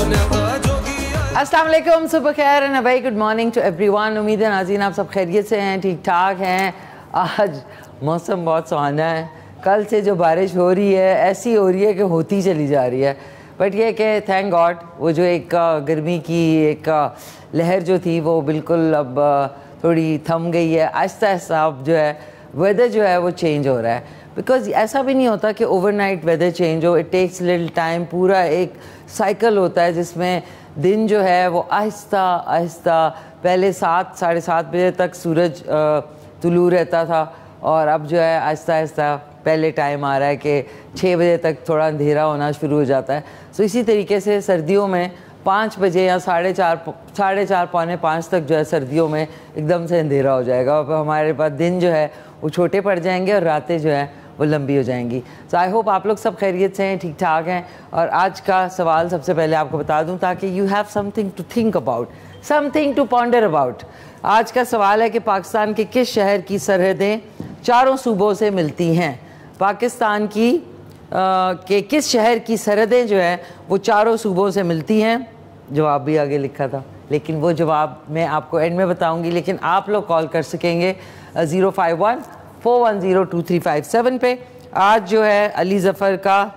अस्सलाम वालेकुम, सुबह खैर and very good morning to everyone. उम्मीद है नाज़रीन आप सब खैरियत से हैं, ठीक ठाक हैं। आज मौसम बहुत सुहाना है। कल से जो बारिश हो रही है ऐसी हो रही है कि होती चली जा रही है, बट ये कि थैंक गॉड वो जो एक गर्मी की एक लहर जो थी वो बिल्कुल अब थोड़ी थम गई है। आहिस्ता आहिस्ता अब जो है वेदर जो है वो चेंज हो रहा है, बिकॉज ऐसा भी नहीं होता कि ओवरनाइट वेदर चेंज हो। It takes little time. पूरा एक साइकिल होता है जिसमें दिन जो है वो आहिस्ता आहिस्ता पहले 7 साढ़े 7 बजे तक सूरज तुलू रहता था, और अब जो है आहिस्ता आहिस्ता पहले टाइम आ रहा है कि 6 बजे तक थोड़ा अंधेरा होना शुरू हो जाता है। सो इसी तरीके से सर्दियों में 5 बजे या साढ़े चार पौने 5 तक जो है सर्दियों में एकदम से अंधेरा हो जाएगा, और हमारे पास दिन जो है वो छोटे पड़ जाएंगे और रातें जो है वो लंबी हो जाएंगी। सो आई होप आप लोग सब खैरियत से हैं, ठीक ठाक हैं। और आज का सवाल सबसे पहले आपको बता दूं ताकि you have something to think about, something to ponder about. आज का सवाल है कि पाकिस्तान के किस शहर की सरहदें चारों सूबों से मिलती हैं? पाकिस्तान की के किस शहर की सरहदें जो है वो चारों सूबों से मिलती हैं? जवाब भी आगे लिखा था, लेकिन वो जवाब मैं आपको एंड में बताऊंगी। लेकिन आप लोग कॉल कर सकेंगे 051-410-2357 पे। आज जो है अली ज़फ़र का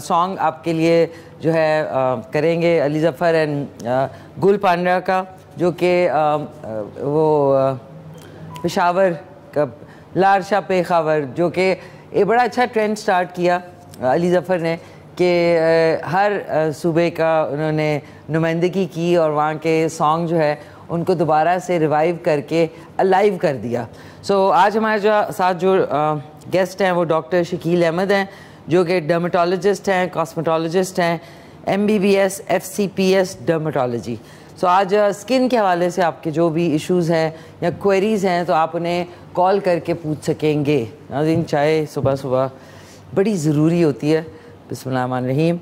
सॉन्ग आपके लिए जो है करेंगे, अली ज़फ़र एंड गुल पांड्या का, जो कि वो पेशावर का लारशा पेखावर, जो कि एक बड़ा अच्छा ट्रेंड स्टार्ट किया अली ज़फ़र ने कि हर सूबे का उन्होंने नुमाइंदगी की और वहाँ के सॉन्ग जो है उनको दोबारा से रिवाइव करके अलाइव कर दिया। सो आज हमारे साथ जो गेस्ट हैं वो डॉक्टर शकील अहमद हैं, जो कि डर्मेटोलॉजिस्ट हैं, कॉस्मेटोलॉजिस्ट हैं, MBBS FCPS डर्मेटोलॉजी। सो आज स्किन के हवाले से आपके जो भी इश्यूज़ हैं या क्वेरीज़ हैं तो आप उन्हें कॉल करके पूछ सकेंगे। नाज़रीन, चाय सुबह सुबह बड़ी ज़रूरी होती है। बिस्मिल्लाहिर्रहमानिर्रहीम।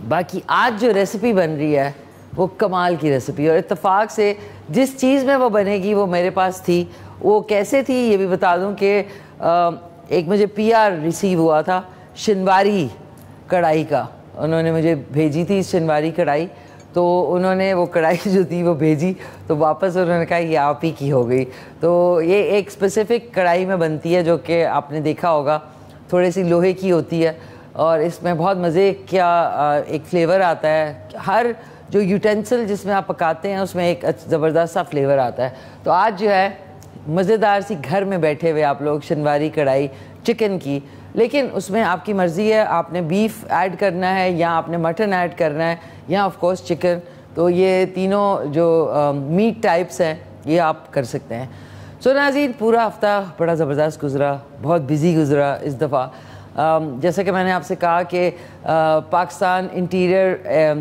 बाकी आज जो रेसिपी बन रही है वो कमाल की रेसिपी, और इत्तेफाक से जिस चीज़ में वो बनेगी वो मेरे पास थी। वो कैसे थी ये भी बता दूं कि एक मुझे PR रिसीव हुआ था शिनवारी कढ़ाई का। उन्होंने मुझे भेजी थी शिनवारी कढ़ाई, तो उन्होंने वो कढ़ाई जो थी वो भेजी, तो वापस उन्होंने कहा ये आप ही की हो गई। तो ये एक स्पेसिफ़िक कढ़ाई में बनती है जो कि आपने देखा होगा, थोड़ी सी लोहे की होती है, और इसमें बहुत मज़े का एक फ्लेवर आता है। हर जो यूटेंसिल जिसमें आप पकाते हैं उसमें एक ज़बरदस्त सा फ्लेवर आता है। तो आज जो है मज़ेदार सी घर में बैठे हुए आप लोग शिनवारी कढ़ाई चिकन की, लेकिन उसमें आपकी मर्ज़ी है, आपने बीफ ऐड करना है या आपने मटन ऐड करना है या ऑफ कोर्स चिकन। तो ये तीनों जो मीट टाइप्स हैं ये आप कर सकते हैं। सो नाज़रीन, पूरा हफ़्ता बड़ा ज़बरदस्त गुज़रा, बहुत बिजी गुज़रा इस दफ़ा। जैसा कि मैंने आपसे कहा कि पाकिस्तान इंटीरियर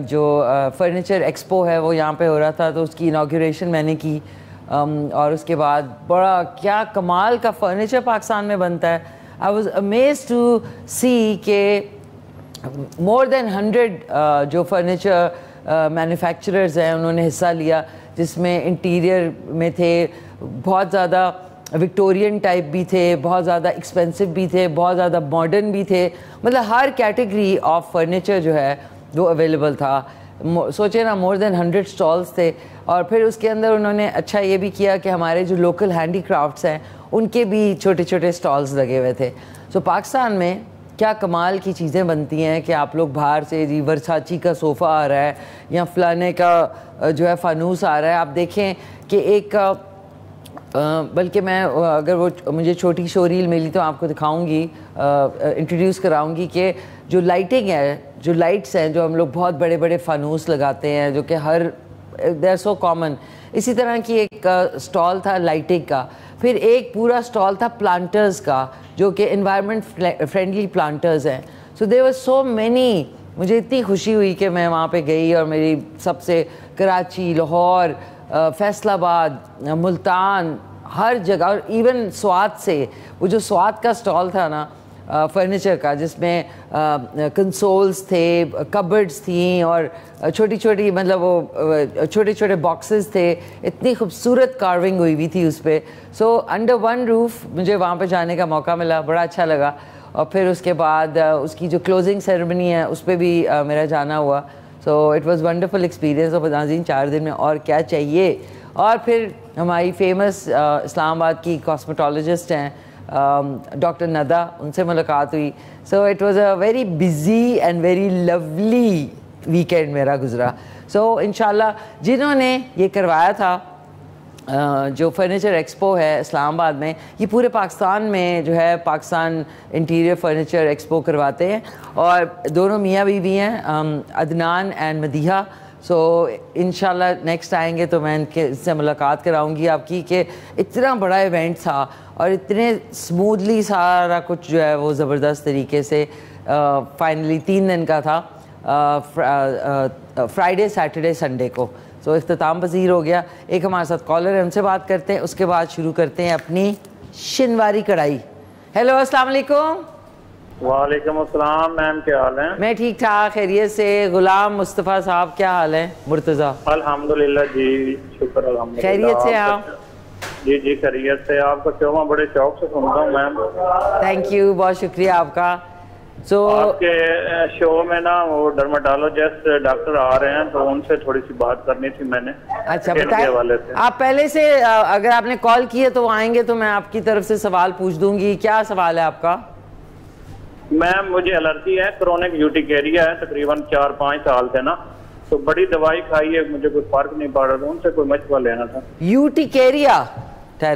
जो फर्नीचर एक्सपो है वो यहाँ पे हो रहा था, तो उसकी इनाग्रेशन मैंने की, और उसके बाद बड़ा क्या कमाल का फर्नीचर पाकिस्तान में बनता है। आई वॉज अमेज्ड टू सी के मोर देन 100 जो फर्नीचर मैन्युफैक्चरर्स हैं उन्होंने हिस्सा लिया, जिसमें इंटीरियर में थे, बहुत ज़्यादा विक्टोरियन टाइप भी थे, बहुत ज़्यादा एक्सपेंसिव भी थे, बहुत ज़्यादा मॉडर्न भी थे। मतलब हर कैटेगरी ऑफ फर्नीचर जो है वो अवेलेबल था। सोचे ना, मोर देन 100 स्टॉल्स थे। और फिर उसके अंदर उन्होंने अच्छा ये भी किया कि हमारे जो लोकल हैंडीक्राफ्ट्स हैं उनके भी छोटे छोटे स्टॉल्स लगे हुए थे। सो पाकिस्तान में क्या कमाल की चीज़ें बनती हैं कि आप लोग बाहर से जी वर्साची का सोफ़ा आ रहा है या फलाने का जो है फानूस आ रहा है। आप देखें कि एक बल्कि मैं अगर वो मुझे छोटी शो रील मिली तो आपको दिखाऊंगी, इंट्रोड्यूस कराऊंगी कि जो लाइटिंग है, जो लाइट्स हैं, जो हम लोग बहुत बड़े बड़े फानूस लगाते हैं जो कि हर दे आर सो कॉमन। इसी तरह की एक स्टॉल था लाइटिंग का, फिर एक पूरा स्टॉल था प्लांटर्स का जो कि एनवायरनमेंट फ्रेंडली प्लांटर्स हैं। So there were so many. मुझे इतनी खुशी हुई कि मैं वहाँ पे गई और मेरी सबसे कराची, लाहौर, फैसलाबाद, मुल्तान, हर जगह, और इवन स्वात से वो जो स्वात का स्टॉल था ना फर्नीचर का, जिसमें कंसोल्स थे, कबर्ड्स थी और छोटी छोटी मतलब वो छोटे छोटे बॉक्सेस थे, इतनी खूबसूरत कार्विंग हुई हुई थी उस पर। सो अंडर वन रूफ मुझे वहाँ पे जाने का मौका मिला, बड़ा अच्छा लगा। और फिर उसके बाद उसकी जो क्लोजिंग सेरेमनी है उस पर भी मेरा जाना हुआ। So it was wonderful experience. और नाज़रीन 4 दिन में और क्या चाहिए। और फिर हमारी फेमस इस्लामाबाद की कॉस्मेटोलॉजिस्ट हैं डॉक्टर नदा, उनसे मुलाकात हुई। So it was a very busy and very lovely weekend मेरा गुजरा। सो इंशाल्लाह जिन्होंने ये करवाया था जो फर्नीचर एक्सपो है इस्लामाबाद में, ये पूरे पाकिस्तान में जो है पाकिस्तान इंटीरियर फर्नीचर एक्सपो करवाते हैं और दोनों मियाँ बीवी हैं अदनान एंड मदीहा। सो इंशाल्लाह नेक्स्ट आएंगे तो मैं इनसे मुलाकात कराऊंगी आपकी कि इतना बड़ा इवेंट था और इतने स्मूथली सारा कुछ जो है वो ज़बरदस्त तरीके से फाइनली 3 दिन का था, फ्राइडे सैटरडे संडे को। सो इख्तिताम पजीर हो गया। एक हमारे साथ कॉलर है, उनसे बात करते हैं, उसके बाद शुरू करते हैं अपनी शिनवारी कढ़ाई। हेलो अस्सलाम वालेकुम। वालेकुम अस्सलाम मैम, क्या हाल है? मैं ठीक ठाक खैरियत से। गुलाम मुस्तफ़ा साहब क्या हाल है? मुर्तज़ा अल्हम्दुलिल्लाह जी, शुक्र अल्हम्दुलिल्लाह। खैरियत से आप? जी जी खैरियत से। आपका शो मैं बड़े शौक से सुनता हूँ मैम। थैंक यू, बहुत शुक्रिया आपका। आपके शो में ना वो डर्माटोलॉजिस्ट डॉक्टर आ रहे हैं तो उनसे थोड़ी सी बात करनी थी मैंने। अच्छा बताइए, आप पहले से अगर आपने कॉल किए तो आएंगे तो मैं आपकी तरफ से सवाल पूछ दूंगी। क्या सवाल है आपका? मैम मुझे एलर्जी है, क्रोनिक यूटिकेरिया है, तकरीबन 4-5 साल से ना, तो बड़ी दवाई खाई है, मुझे कोई फर्क नहीं पड़ रहा था, उनसे कोई मशवरा लेना था। यूटिकेरिया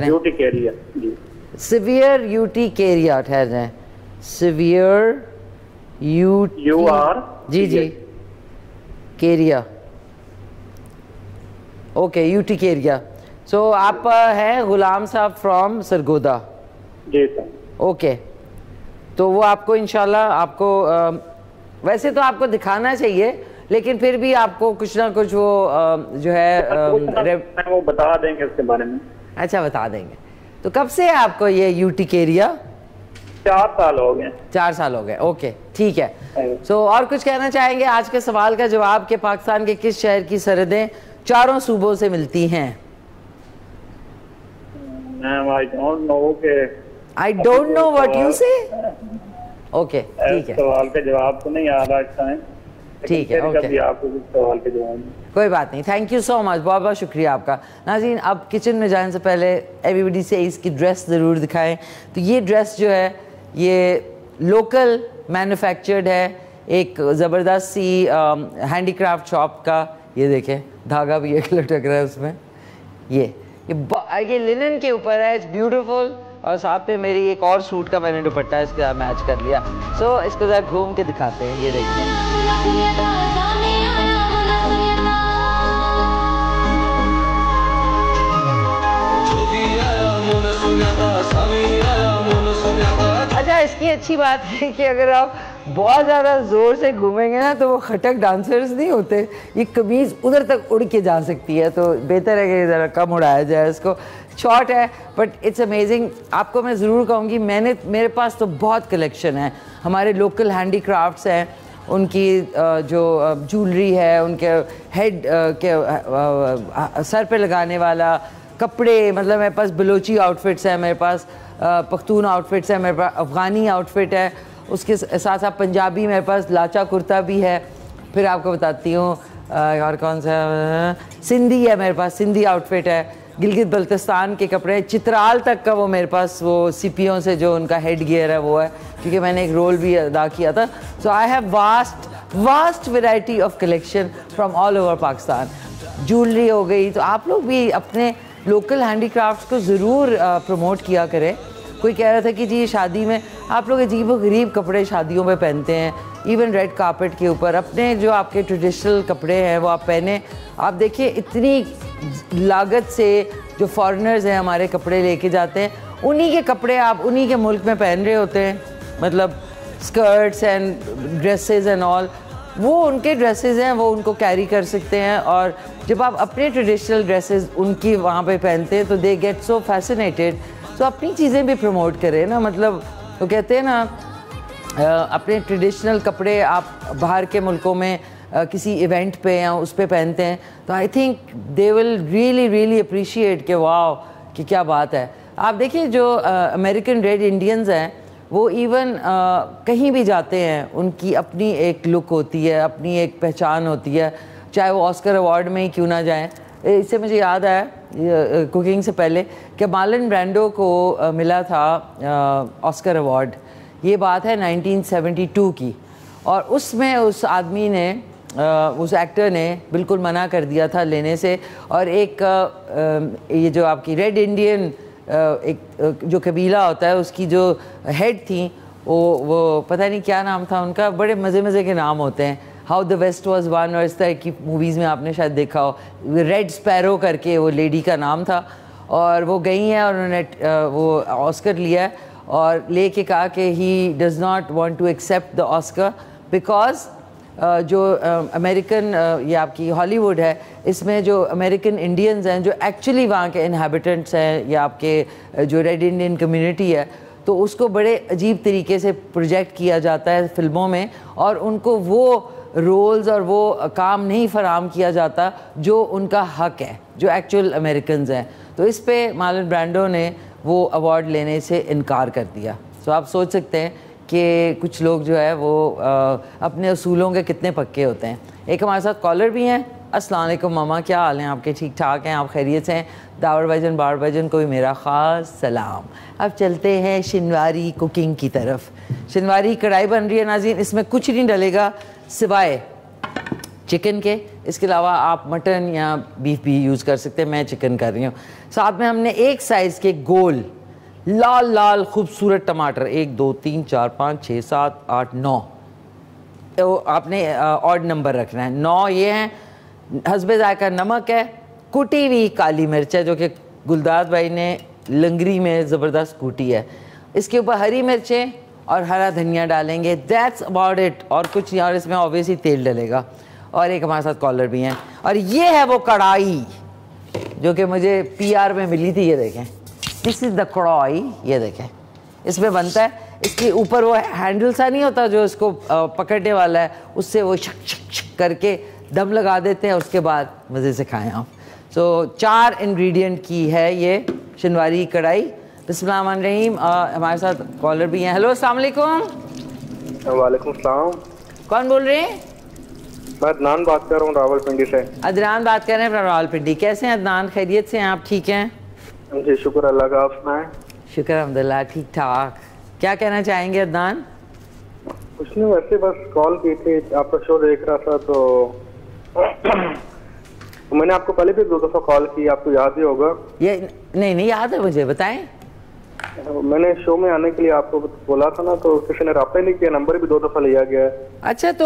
यूटिकेरिया जी, सिवियर यूटिकेरिया, ठहर जाए, सिवियर UR जी जी केरिया, ओके यूटिकेरिया। सो आप हैं गुलाम साहब फ्रॉम सरगोदा? जी सर। ओके, तो वो आपको इंशाल्लाह आपको वैसे तो आपको दिखाना चाहिए लेकिन फिर भी आपको कुछ ना कुछ वो जो है वो बता देंगे उसके बारे में। अच्छा बता देंगे। तो कब से है आपको ये यूटिकेरिया? 4 साल हो गए। 4 साल हो गए, ओके ठीक है। सो और कुछ कहना चाहेंगे? आज के सवाल का जवाब कि पाकिस्तान के किस शहर की सरहदें 4 सूबों से मिलती हैं? I don't know what you say. Okay ठीक है, सवाल का जवाब तो नहीं आ रहा इस टाइम। ठीक है ओके, आपको सवाल के जवाब कोई बात नहीं। थैंक यू सो मच, बहुत बहुत शुक्रिया आपका। नाज़रीन अब किचन में जाने से पहले एवरीबडी से इसकी ड्रेस ज़रूर दिखाएं। तो ये ड्रेस जो है ये लोकल मैन्युफैक्चर्ड है, एक ज़बरदस्त सी हैंडीक्राफ्ट शॉप का। ये देखें धागा भी एक लटक रहा है उसमें। ये लिनन के ऊपर है, इट्स ब्यूटीफुल। और साथ में मेरी एक और सूट का मैंने दुपट्टा इसके साथ मैच कर लिया। सो इसको ज़रा घूम के दिखाते हैं। ये देखिए अच्छा, इसकी अच्छी बात है कि अगर आप बहुत ज़्यादा ज़ोर से घूमेंगे ना तो वो खटक डांसर्स नहीं होते, ये कमीज़ उधर तक उड़ के जा सकती है, तो बेहतर है कि ज़रा कम उड़ाया जाए इसको। शॉर्ट है बट इट्स अमेजिंग। आपको मैं ज़रूर कहूँगी, मेरे पास तो बहुत कलेक्शन है। हमारे लोकल हैंडीक्राफ्ट्स हैं, उनकी जो ज्वेलरी है, उनके हेड के सर पे लगाने वाला कपड़े, मतलब मेरे पास बलोची आउटफिट्स हैं, मेरे पास पख्तून आउटफिट्स हैं, मेरे पास अफ़गानी आउटफिट है, उसके साथ साथ पंजाबी मेरे पास लाचा कुर्ता भी है। फिर आपको बताती हूँ और कौन सा, सिंधी है मेरे पास, सिंधी आउटफिट है, गिलगित बल्तिस्तान के कपड़े, चित्राल तक का वो मेरे पास वो सीपियों से जो उनका हेड गियर है वो है, क्योंकि मैंने एक रोल भी अदा किया था। So I have vast variety of collection from all over Pakistan. Jewellery हो गई, तो आप लोग भी अपने लोकल हैंडीक्राफ्ट्स को ज़रूर प्रमोट किया करें। कोई कह रहा था कि जी शादी में आप लोग अजीब व गरीब कपड़े शादियों में पहनते हैं, इवन रेड कार्पेट के ऊपर। अपने जो आपके ट्रेडिशनल कपड़े हैं वो आप पहने। आप देखिए इतनी लागत से जो फॉरेनर्स हैं हमारे कपड़े लेके जाते हैं, उन्हीं के कपड़े आप उन्हीं के मुल्क में पहन रहे होते हैं, मतलब skirts and dresses and all. वो उनके ड्रेसेस हैं, वो उनको कैरी कर सकते हैं, और जब आप अपने ट्रेडिशनल ड्रेसेस उनकी वहाँ पे पहनते हैं तो दे गेट सो फैसिनेटेड। तो अपनी चीज़ें भी प्रमोट करें ना, मतलब वो कहते हैं ना अपने ट्रेडिशनल कपड़े आप बाहर के मुल्कों में किसी इवेंट पे या उस पे पहनते हैं तो I think they will really appreciate कि वाह कि क्या बात है। आप देखिए जो अमेरिकन रेड इंडियंस हैं वो इवन कहीं भी जाते हैं उनकी अपनी एक लुक होती है, अपनी एक पहचान होती है, चाहे वो ऑस्कर अवार्ड में ही क्यों ना जाएं। इससे मुझे याद आया कुकिंग से पहले कि मार्लन ब्रांडो को मिला था ऑस्कर अवार्ड। ये बात है 1972 की, और उसमें उस आदमी ने उस एक्टर ने बिल्कुल मना कर दिया था लेने से। और एक ये जो आपकी रेड इंडियन एक जो कबीला होता है उसकी जो हेड थी वो पता नहीं क्या नाम था उनका, बड़े मज़े मज़े के नाम होते हैं, how the West was won, और इस तरह की मूवीज़ में आपने शायद देखा हो। रेड स्पैरो करके वो लेडी का नाम था, और वो गई हैं और उन्होंने वो ऑस्कर लिया है, और लेके कहा कि he does not want to accept the Oscar because जो अमेरिकन ये आपकी हॉलीवुड है, इसमें जो अमेरिकन इंडियंस हैं जो एक्चुअली वहाँ के इनहैबिटेंट्स हैं या आपके जो रेड इंडियन कम्युनिटी है, तो उसको बड़े अजीब तरीके से प्रोजेक्ट किया जाता है फिल्मों में, और उनको वो रोल्स और वो काम नहीं फराम किया जाता जो उनका हक है, जो एक्चुअल अमेरिकन्स हैं। तो इस पे मार्लन ब्रांडो ने वो अवार्ड लेने से इनकार कर दिया। तो आप सोच सकते हैं कि कुछ लोग जो है वो अपने असूलों के कितने पक्के होते हैं। एक हमारे साथ कॉलर भी हैं। अस्सलाम वालेकुम मामा, क्या हाल हैं आपके? ठीक ठाक हैं? आप खैरियत से हैं? दावर भाईजान बार भाईजान को भी मेरा ख़ास सलाम। अब चलते हैं शिनवारी कुकिंग की तरफ। शिनवारी कढ़ाई बन रही है नाज़रीन, इसमें कुछ नहीं डलेगा सिवाय चिकन के। इसके अलावा आप मटन या बीफ भी यूज़ कर सकते हैं, मैं चिकन कर रही हूँ। साथ में हमने एक साइज़ के गोल लाल लाल खूबसूरत टमाटर, 1 2 3 4 5 6 7 8 9, तो आपने ऑड नंबर रखना है। 9 ये हैं। हस्बे जायका नमक है, कुटी हुई काली मिर्च है जो कि गुलदाद भाई ने लंगरी में ज़बरदस्त कूटी है। इसके ऊपर हरी मिर्चें और हरा धनिया डालेंगे, दैट्स अबाउट इट। और कुछ नहीं, और इसमें ऑब्वियसली तेल डलेगा। और एक हमारे साथ कॉलर भी हैं, और ये है वो कढ़ाई जो कि मुझे PR में मिली थी। ये देखें, दिस इज़ द कढ़ाई, ये देखें इसमें बनता है। इसके ऊपर वो हैंडल सा नहीं होता जो इसको पकड़ने वाला है, उससे वो शक शक शक करके दम लगा देते हैं, उसके बाद मज़े से खाएं आप। सो 4 इंग्रेडिएंट की है ये शिनवारी कढ़ाई। बिस्मिल्लाहिर्रहमानिर्रहीम। हमारे साथ कॉलर भी हैं। हेलो, अस्सलाम वालेकुम। वालेकुम सलाम। कौन बोल रहे हैं? मैं अदनान बात कर रहा हूँ रावलपिंडी से। अदनान बात कर रहे हैं रावलपिंडी। कैसे हैं अदनान? खैरियत से हैं आप? ठीक हैं जी, शुक्र अल्लाह का। आप सुनाएं? शुक्र अल्हम्दुलिल्लाह, ठीक ठाक। क्या कहना चाहेंगे अदनान? कुछ नहीं, वैसे बस कॉल की थी, आपका शो देख रहा था तो मैंने आपको पहले भी 2 दफ़ा कॉल की, आपको याद ही होगा। ये नहीं याद है मुझे, बताएं। मैंने शो में आने के लिए आपको बोला था ना, तो किसी ने रब्ता नहीं किया, नंबर भी 2 दफ़ा लिया गया है। अच्छा, तो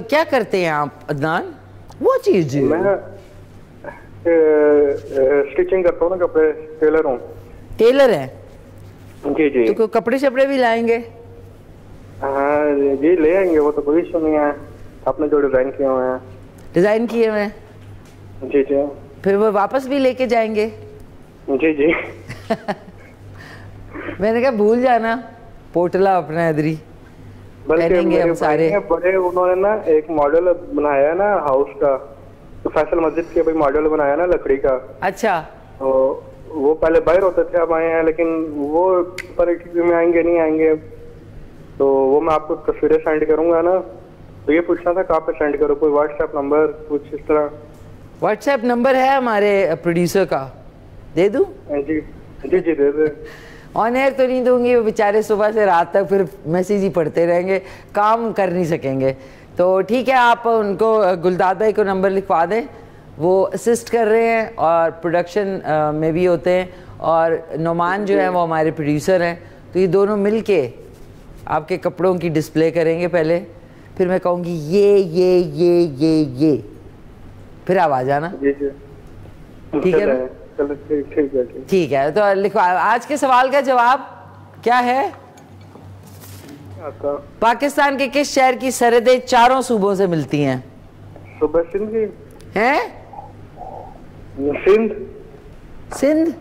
क्या करते हैं आप अदनान? वो चीज मैं स्टिचिंग करता हूँ ना, कपड़े, टेलर हूँ। टेलर है? जी जी। तो कपड़े शपड़े भी लाएंगे? हाँ जी, ले आएंगे, वो तो कोई इशू नहीं है। आपने जो डिज़ाइन किए हुए हैं। डिज़ाइन किए हुए? जी जी। फिर वो वापस भी लेके जाएंगे? जी जी। मैंने कहा भूल जाना पोटला अपना इधरी पहनेंगे हम सारे। बड़े उन्होंने ना एक मॉडल बनाया है ना हाउस का, तो फैसल मस्जिद के भाई मॉडल बनाया ना लकड़ी का। अच्छा। तो वो पहले बाहर होते थे, अब आए हैं, लेकिन वो पर में आएंगे नहीं आएंगे, तो वो मैं आपको तस्वीरें सेंड करूंगा ना। तो ये पूछना था कहाँ पे सेंड करो, कोई व्हाट्सएप नंबर कुछ इस तरह? व्हाट्सएप नंबर है हमारे प्रोड्यूसर का, दे दूं? जी जी जी, दे दे। ऑन एयर तो नहीं दूंगी, वो बेचारे सुबह से रात तक फिर मैसेज ही पढ़ते रहेंगे, काम कर नहीं सकेंगे। तो ठीक है, आप उनको गुलदाद भाई को नंबर लिखवा दें, वो असिस्ट कर रहे हैं और प्रोडक्शन में भी होते हैं, और नोमान जो है वो हमारे प्रोड्यूसर हैं। तो ये दोनों मिल के आपके कपड़ों की डिस्प्ले करेंगे पहले, फिर मैं कहूँगी ये, फिर आप आ जाना। ठीक है ना? ठीक है। तो लिखो, आज के सवाल का जवाब क्या है? पाकिस्तान के किस शहर की सरहदें 4 सूबों से मिलती हैं? सूबा सिंध की हैं? सिंध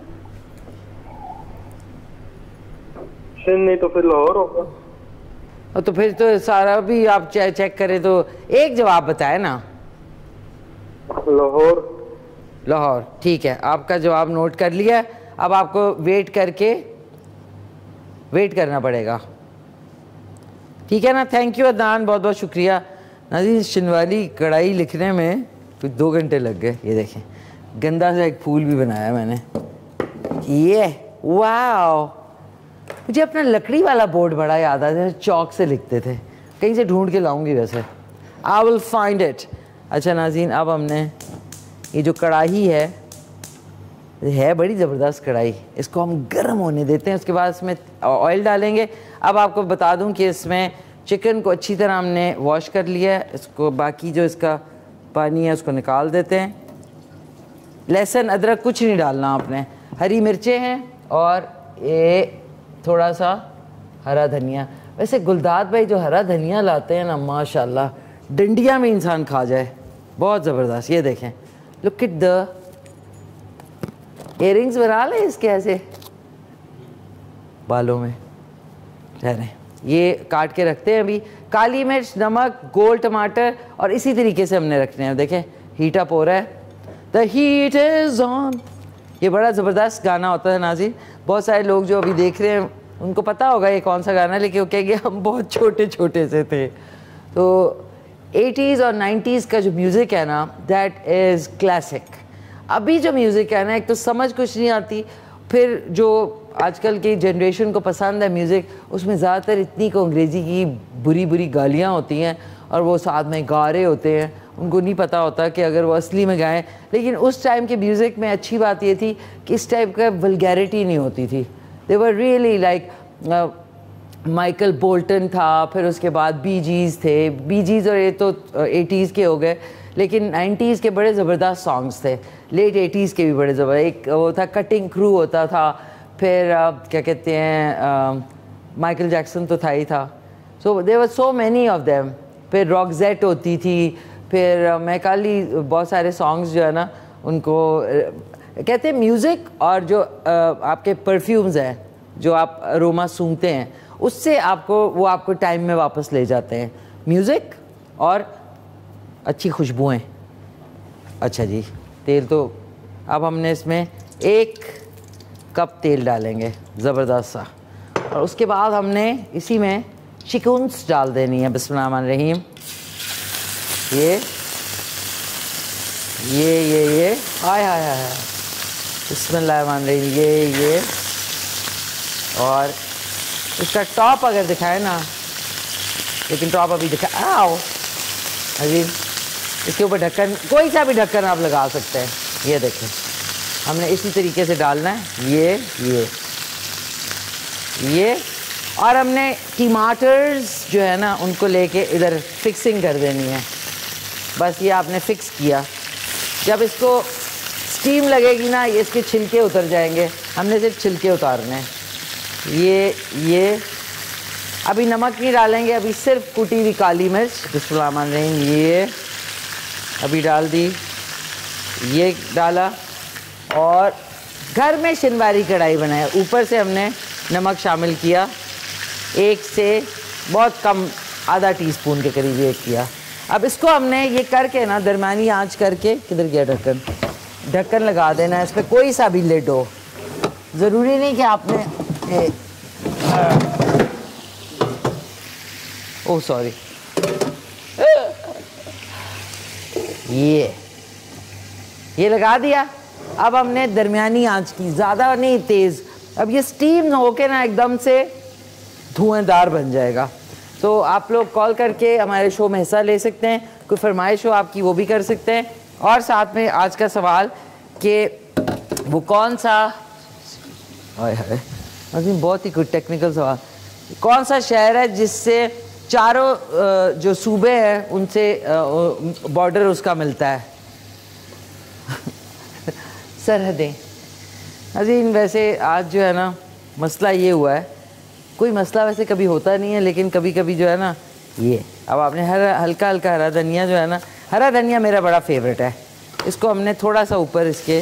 नहीं तो फिर लाहौर होगा। तो फिर तो सारा भी आप चेक करें तो एक जवाब बताए ना। लाहौर। ठीक है, आपका जवाब नोट कर लिया। अब आपको वेट करना पड़ेगा। ठीक है ना, थैंक यू अदनान, बहुत बहुत शुक्रिया। नाज़रीन शिनवाली कढ़ाई लिखने में कुछ 2 घंटे लग गए। ये देखें गंदा सा एक फूल भी बनाया मैंने, ये वाओ। मुझे अपना लकड़ी वाला बोर्ड बड़ा याद आता है, चौक से लिखते थे, कहीं से ढूंढ के लाऊंगी वैसे, आई विल फाइंड इट। अच्छा नाज़रीन, अब हमने ये जो कढ़ाई है बड़ी ज़बरदस्त कढ़ाई, इसको हम गर्म होने देते हैं, उसके बाद इसमें ऑयल डालेंगे। अब आपको बता दूं कि इसमें चिकन को अच्छी तरह हमने वॉश कर लिया है, इसको बाकी जो इसका पानी है उसको निकाल देते हैं। लहसुन अदरक कुछ नहीं डालना आपने, हरी मिर्चें हैं और ये थोड़ा सा हरा धनिया। वैसे गुलदाद भाई जो हरा धनिया लाते हैं ना, माशाल्लाह डंडिया में इंसान खा जाए, बहुत ज़बरदस्त। ये देखें, लुक एट द इयररिंग्स बना ले इसके ऐसे बालों में, ठहरें ये काट के रखते हैं। अभी काली मिर्च, नमक, गोल टमाटर और इसी तरीके से हमने रखने हैं। देखें हीट अप हो रहा है, द हीट इज़ ऑन। ये बड़ा ज़बरदस्त गाना होता है नाज़रीन, बहुत सारे लोग जो अभी देख रहे हैं उनको पता होगा ये कौन सा गाना है, लेकिन वो कहेंगे हम बहुत छोटे छोटे से थे। तो 80s और 90s का जो म्यूज़िक है ना, दैट इज़ क्लासिक। अभी जो म्यूज़िक है ना, एक तो समझ कुछ नहीं आती, फिर जो आजकल की जनरेशन को पसंद है म्यूज़िक, उसमें ज़्यादातर इतनी को अंग्रेज़ी की बुरी बुरी गालियाँ होती हैं और वो साथ में गा रहे होते हैं, उनको नहीं पता होता कि अगर वो असली में गाएं। लेकिन उस टाइम के म्यूज़िक में अच्छी बात ये थी कि इस टाइप का वल्गैरिटी नहीं होती थी। They were really like Michael Bolton था, फिर उसके बाद बी जीज़ थे, बी जीज़ और ये तो 80s के हो गए, लेकिन 90s के बड़े ज़बरदस्त सॉन्ग्स थे, लेट 80s के भी बड़े ज़बरदस्त। एक वो था कटिंग क्रू होता था, फिर क्या कहते हैं माइकल जैक्सन तो था ही था। So there were so many of them. फिर रॉकजेट होती थी, फिर मैकाली, बहुत सारे सॉन्ग्स जो है ना उनको कहते हैं म्यूज़िक, और जो आपके परफ्यूम्स हैं जो आप अरोमा सूंघते हैं उससे आपको वो आपको टाइम में वापस ले जाते हैं, म्यूज़िक और अच्छी खुशबुएं। अच्छा जी, तेल तो अब हमने इसमें 1 कप तेल डालेंगे ज़बरदस्त सा, और उसके बाद हमने इसी में चिकन्स डाल देनी है। बिस्मिल्लाहिर्रहमानिर्रहीम। ये हाय हाय हाय, बिस्मिल्लाहिर्रहमानिर्रहीम। ये और इसका टॉप अगर दिखाए ना, लेकिन टॉप अभी दिखा, आओ अजीब, इसके ऊपर ढक्कन, कोई सा भी ढक्कन आप लगा सकते हैं। ये देखें, हमने इसी तरीके से डालना है ये और हमने टमाटर्स जो है ना उनको लेके इधर फिक्सिंग कर देनी है। बस ये आपने फिक्स किया, जब इसको स्टीम लगेगी ना ये इसके छिलके उतर जाएंगे, हमने सिर्फ छिलके उतारने हैं। ये अभी नमक नहीं डालेंगे, अभी सिर्फ कुटी हुई काली मिर्च, बिस्मिल्लाहिर्रहमानिर्रहीम, ये अभी डाल दी, ये डाला, और घर में शिनवारी कढ़ाई बनाया, ऊपर से हमने नमक शामिल किया, 1 से बहुत कम, आधा टीस्पून के करीब ये किया। अब इसको हमने ये करके ना दरमियानी आंच करके, किधर गया ढक्कन, ढक्कन लगा देना है, इस पर कोई सा भी लिड हो, ज़रूरी नहीं कि आपने ओह सॉरी, ये लगा दिया। अब हमने दरमियानी आंच की, ज़्यादा नहीं तेज़। अब ये स्टीम होके ना एकदम से धुआंधार बन जाएगा। तो आप लोग कॉल करके हमारे शो में हिस्सा ले सकते हैं, कोई फरमाइश हो आपकी वो भी कर सकते हैं। और साथ में आज का सवाल कि वो कौन सा, बहुत ही कुछ टेक्निकल सवाल, कौन सा शहर है जिससे चारों जो सूबे हैं उनसे बॉर्डर उसका मिलता है सरहदें। अजीन वैसे आज जो है ना मसला ये हुआ है, कोई मसला वैसे कभी होता नहीं है, लेकिन कभी कभी जो है ना ये, अब आपने हल्का हल्का हरा धनिया जो है ना, हरा धनिया मेरा बड़ा फेवरेट है, इसको हमने थोड़ा सा ऊपर इसके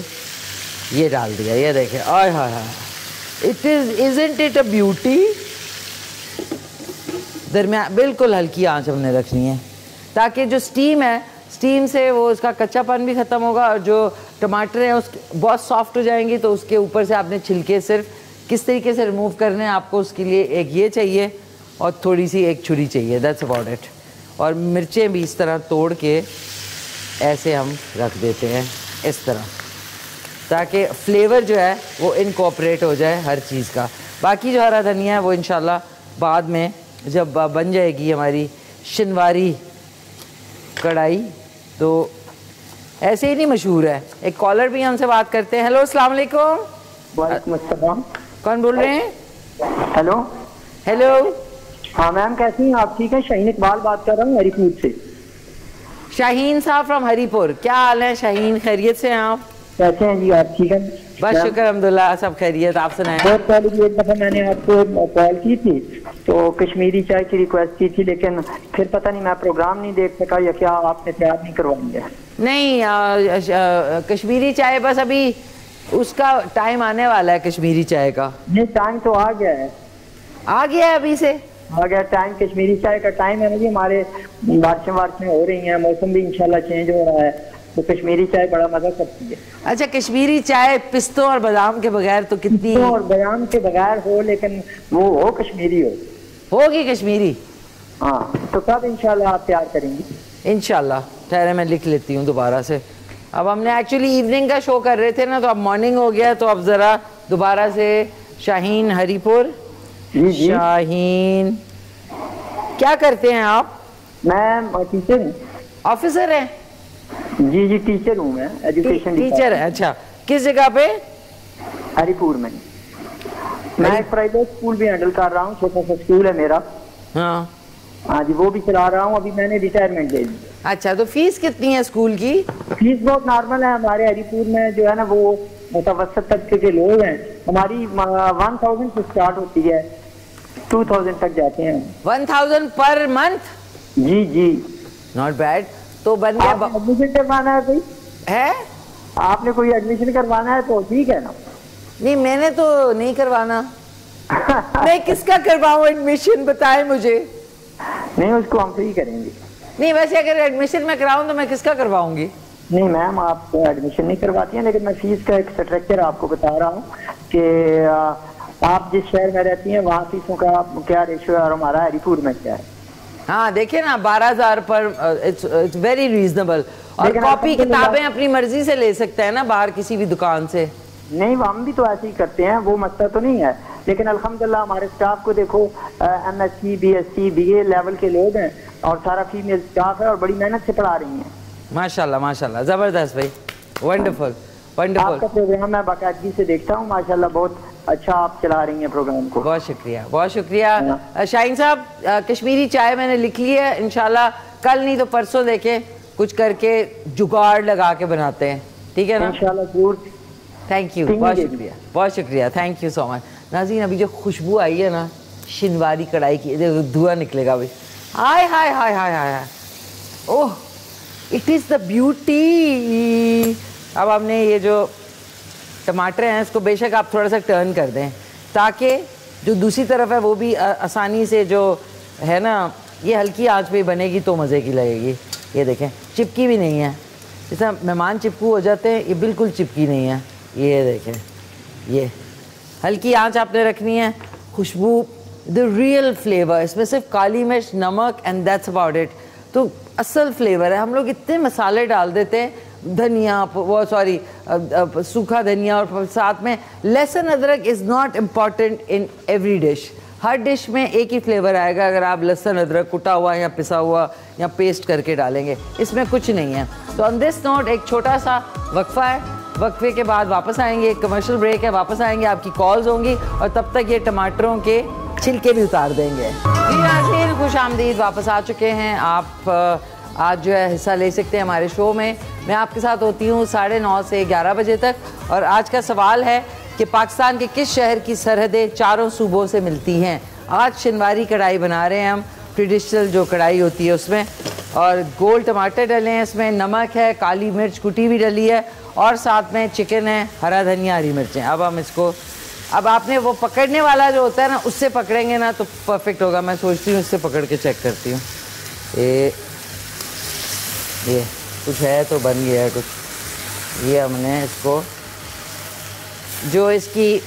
ये डाल दिया। ये देखें, आय हाय हाय, इज़न्ट इट अ ब्यूटी। दरमियान बिल्कुल हल्की आंच हमने रखनी है ताकि जो स्टीम है, स्टीम से वो उसका कच्चापन भी ख़त्म होगा और जो टमाटर हैं उस बहुत सॉफ्ट हो जाएंगी। तो उसके ऊपर से आपने छिलके सिर्फ किस तरीके से रिमूव करने हैं आपको, उसके लिए एक ये चाहिए और थोड़ी सी एक छुरी चाहिए, दैट्स अबाउट इट। और मिर्चें भी इस तरह तोड़ के ऐसे हम रख देते हैं इस तरह, ताकि फ्लेवर जो है वो इनकॉर्पोरेट हो जाए हर चीज़ का। बाकी जो हरा धनिया है वो इंशाल्लाह बाद में जब बन जाएगी हमारी शिनवारी कढ़ाई, तो ऐसे ही नहीं मशहूर है। एक कॉलर भी हमसे बात करते हैं। हेलो, अस्सलाम वालेकुम। वालेकुम अस्सलाम। कौन बोल रहे हैं? हेलो। हेलो। हाँ मैम, कैसी हैं आप? ठीक है, शाहीन इकबाल बात कर रहा हूँ हरीपुर से। शाहीन साहब फ्रॉम हरीपुर, क्या हाल है शाहीन? खैरियत से हैं आप? कैसे हैं जी आप? ठीक है बस शुक्र अल्हम्दुलिल्लाह, सब खैरियत। आप सुनाएं। बहुत पहले भी एक दफ़ा मैंने आपको कॉल की थी तो कश्मीरी चाय की रिक्वेस्ट की थी, लेकिन फिर पता नहीं मैं प्रोग्राम नहीं देख सका या क्या आपने तैयार नहीं करवाई है। नहीं, कश्मीरी चाय बस अभी उसका टाइम आने वाला है कश्मीरी चाय का। नहीं, टाइम तो आ गया है। आ गया है अभी से? आ गया टाइम, कश्मीरी चाय का टाइम है ना जी। हमारे बारिशें हो रही हैं, मौसम भी इंशाल्लाह चेंज हो रहा है, तो कश्मीरी चाय बड़ा मजा करती है। अच्छा, कश्मीरी चाय पिस्तों और बादाम के बगैर तो कितनी, पिस्तों और बादाम के बगैर हो, लेकिन वो हो कश्मीरी होगी कश्मीरी। हाँ, तो कब इंशाल्लाह आप तैयार करेंगी? इंशाल्लाह, ठहरे मैं लिख लेती हूँ दोबारा से। अब हमने एक्चुअली इवनिंग का शो कर रहे थे ना, तो अब मॉर्निंग हो गया, तो अब ज़रा दोबारा से शाहीन हरीपुर। जी। शाहीन, क्या करते हैं आप? मैं टीचर हूँ। ऑफिसर हैं? जी जी, टीचर हूँ मैं, एजुकेशन टीचर है। अच्छा, किस जगह पे? हरीपुर में। मैं एक प्राइवेट स्कूल भी हैंडल कर रहा हूँ, छोटा सा स्कूल है मेरा। हाँ हाँ जी, वो भी चला रहा हूँ। अभी मैंने रिटायरमेंट ले ली। अच्छा, तो फीस कितनी है स्कूल की? फीस बहुत नॉर्मल है हमारे हरीपुर में, जो है ना वो मुतवसत तबके के लोग हैं। हमारी 1000 से स्टार्ट होती है, 2000 तक जाते हैं। 1000 पर मंथ? जी जी, नॉट बैड। तो बन गया। एडमिशन करवाना है कोई? है? आपने कोई एडमिशन करवाना है तो ठीक है ना। नहीं, मैंने तो नहीं करवाना। मैं किसका करवाऊँ एडमिशन, बताए मुझे। नहीं, उसको हम फ्री करेंगे। नहीं, वैसे अगर एडमिशन में कराऊँ तो मैं किसका करवाऊंगी? नहीं मैम, आप एडमिशन नहीं करवाती हैं, लेकिन मैं फीस का एक स्ट्रक्चर आपको बता रहा हूँ कि आप जिस शहर में रहती हैं वहाँ फीसों का क्या रेशियो है और हमारा हरीपुर में क्या है। हाँ देखिए ना, 12000 पर, इट्स वेरी रीजनेबल। और कॉपी किताबें अपनी मर्जी से ले सकते हैं ना बाहर किसी भी दुकान से। नहीं, हम भी तो ऐसे ही करते हैं, वो मसला तो नहीं है, लेकिन अल्हम्दुलिल्लाह हमारे स्टाफ को देखो, MSc BSc BA लेवल के लोग हैं और सारा फीमेल स्टाफ है और बड़ी मेहनत से पढ़ा रही हैं। माशाल्लाह माशाल्लाह, जबरदस्त भाई, वंडरफुल वंडरफुल। आपका प्रोग्राम मैं बाकायदगी से देखता हूँ, माशाल्लाह बहुत अच्छा आप चला रही हैं प्रोग्राम को। बहुत शुक्रिया, बहुत शुक्रिया। शाहीन साहब, कश्मीरी चाय मैंने लिख ली है, इंशाल्लाह कल नहीं तो परसों देखें कुछ करके जुगाड़ लगा के बनाते हैं, ठीक है ना? इंशाल्लाह जरूर। थैंक यू, बहुत शुक्रिया, बहुत शुक्रिया, थैंक यू सो मच। नाज़रीन, अभी जो खुशबू आई है ना शिनवारी कढ़ाई की, धुआं निकलेगा अभी। हाय हाय हाय हाय हाय, oh it is the beauty. अब हमने ये जो टमाटर हैं इसको बेशक आप थोड़ा सा टर्न कर दें, ताकि जो दूसरी तरफ है वो भी आसानी से, जो है ना, ये हल्की आंच पे बनेगी तो मज़े की लगेगी। ये देखें, चिपकी भी नहीं है। जैसे मेहमान चिपकू हो जाते हैं, ये बिल्कुल चिपकी नहीं है। ये देखें, ये हल्की आंच आपने रखनी है। खुशबू, द रियल फ्लेवर, इसमें सिर्फ काली मिर्च, नमक एंड दैट्स अबाउट इट। तो असल फ्लेवर है। हम लोग इतने मसाले डाल देते हैं, धनिया, वो सॉरी सूखा धनिया, और साथ में लहसुन अदरक is not important in every dish. Her dish में एक ही फ्लेवर आएगा अगर आप लहसुन अदरक कुटा हुआ या पिसा हुआ या पेस्ट करके डालेंगे, इसमें कुछ नहीं है। तो ऑन दिस नोट एक छोटा सा वक्फा है, वक्फे के बाद वापस आएंगे, एक कमर्शियल ब्रेक है, वापस आएंगे, आपकी कॉल्स होंगी और तब तक ये टमाटरों के छिलके भी उतार देंगे। जी नाज़रीन, खुश आमदीद, वापस आ चुके हैं। आप आज जो है हिस्सा ले सकते हैं हमारे शो में। मैं आपके साथ होती हूँ 9:30 से 11 बजे तक, और आज का सवाल है कि पाकिस्तान के किस शहर की सरहदें चारों सूबों से मिलती हैं। आज शिनवारी कढ़ाई बना रहे हैं हम, ट्रेडिशनल जो कढ़ाई होती है उसमें, और गोल टमाटर डले हैं इसमें, नमक है, काली मिर्च कुटी भी डली है, और साथ में चिकन है, हरा धनिया, हरी मिर्चें। अब हम इसको, अब आपने वो पकड़ने वाला जो होता है ना, उससे पकड़ेंगे ना तो परफेक्ट होगा। मैं सोचती हूँ इससे पकड़ के चेक करती हूँ। ये कुछ है तो बन गया है कुछ। ये हमने इसको, जो इसकी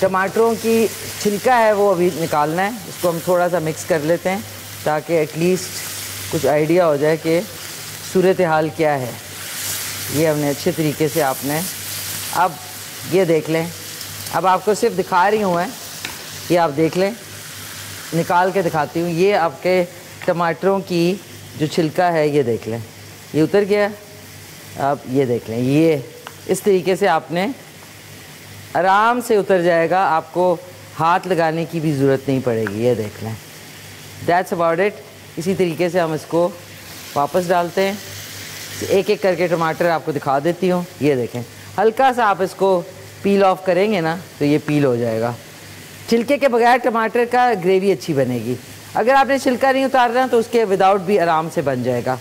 टमाटरों की छिलका है वो अभी निकालना है। इसको हम थोड़ा सा मिक्स कर लेते हैं ताकि एटलीस्ट कुछ आइडिया हो जाए कि सूरत हाल क्या है। ये हमने अच्छे तरीके से आपने, अब ये देख लें, अब आपको सिर्फ दिखा रही हूँ मैं, ये आप देख लें, निकाल के दिखाती हूँ। ये आपके टमाटरों की जो छिलका है ये देख लें, ये उतर गया। आप ये देख लें, ये इस तरीके से आपने आराम से उतर जाएगा, आपको हाथ लगाने की भी ज़रूरत नहीं पड़ेगी। ये देख लें, दैट्स अबाउट इट। इसी तरीके से हम इसको वापस डालते हैं। एक एक करके टमाटर आपको दिखा देती हूँ। ये देखें, हल्का सा आप इसको पील ऑफ करेंगे ना तो ये पील हो जाएगा। छिलके के बगैर टमाटर का ग्रेवी अच्छी बनेगी। अगर आपने छिलका नहीं उतारना तो उसके विदाउट भी आराम से बन जाएगा।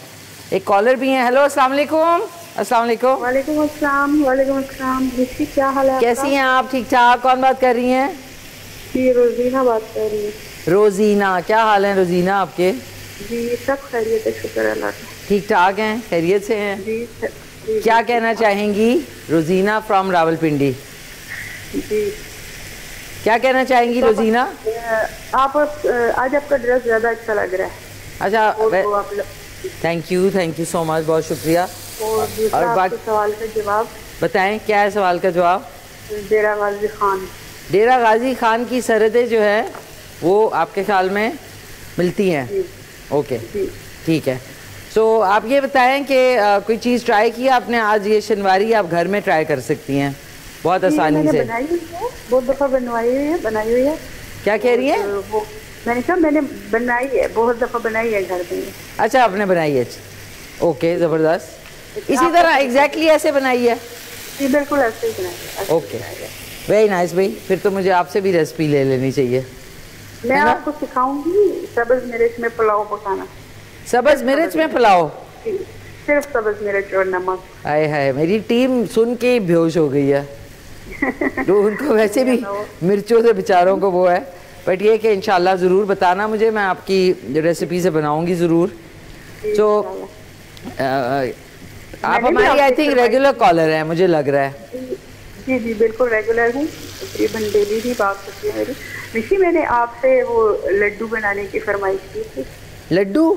एक कॉलर भी है। हेलो, अस्सलाम वालेकुम। अस्सलाम वालेकुम। वालेकुम अस्सलाम। वालेकुम अस्सलाम। जी, क्या हाल है? कैसी हैं आप? ठीक ठाक। कौन बात कर रही हैं? जी, रोजीना बात कर रही हूँ। रोजीना, क्या हाल है रोजीना आपके? जी, सब खैरियत है, शुक्र है अल्लाह का। ठीक ठाक हैं, खैरियत से हैं? जी। क्या कहना चाहेंगी रोजीना फ्रॉम रावलपिंडी? जी, क्या कहना चाहेंगी रोजीना? आप आज आपका ड्रेस ज्यादा अच्छा लग रहा है। अच्छा, थैंक यू सो मच, बहुत शुक्रिया। और दूसरा आपके सवाल का जवाब बताएं, क्या है सवाल का जवाब? डेरा गाजी खान। डेरा गाजी खान की सरहदें जो है वो आपके ख्याल में मिलती हैं? ओके, ठीक है। सो आप ये बताएं कि कोई चीज़ ट्राई की आपने आज? ये शनिवारी आप घर में ट्राई कर सकती हैं बहुत आसानी से। बनाई हुई है, बहुत दफ़ा बनाई हुई है। क्या कह रही है? मैंने कहा मैंने बनाई है, बहुत दफ़ा बनाई है घर में। अच्छा, आपने बनाई है? ओके, ज़बरदस्त। इसी तरह एग्जैक्टली ऐसे बनाई है? जी, बिल्कुल ऐसे ही बनाई है। ओके, वेरी नाइस भाई। फिर तो मुझे आपसे भी रेसिपी ले लेनी चाहिए। मैं आपको सिखाऊंगी सब्ज़ मिर्च में पुलाव पकाना। सब्ज़ मिर्च में पुलाव? सिर्फ सब्ज़ मिर्च और नमक। हाय हाय, मेरी टीम सुन के बेहोश हो गई है। तो उनको वैसे भी मिर्चों से बेचारों को वो है, बट ये कि इंशाल्लाह ज़रूर बताना मुझे, मैं आपकी रेसिपी से बनाऊंगी ज़रूर। तो आप हमारी आई थिंक रेगुलर कॉलर हैं, मुझे लग रहा है। जी जी, बिल्कुल रेगुलर हूँ, तकरीबन डेली ही बात होती है मेरी। निशी, मैंने आपसे वो लड्डू बनाने की फरमाइश की थी। लड्डू?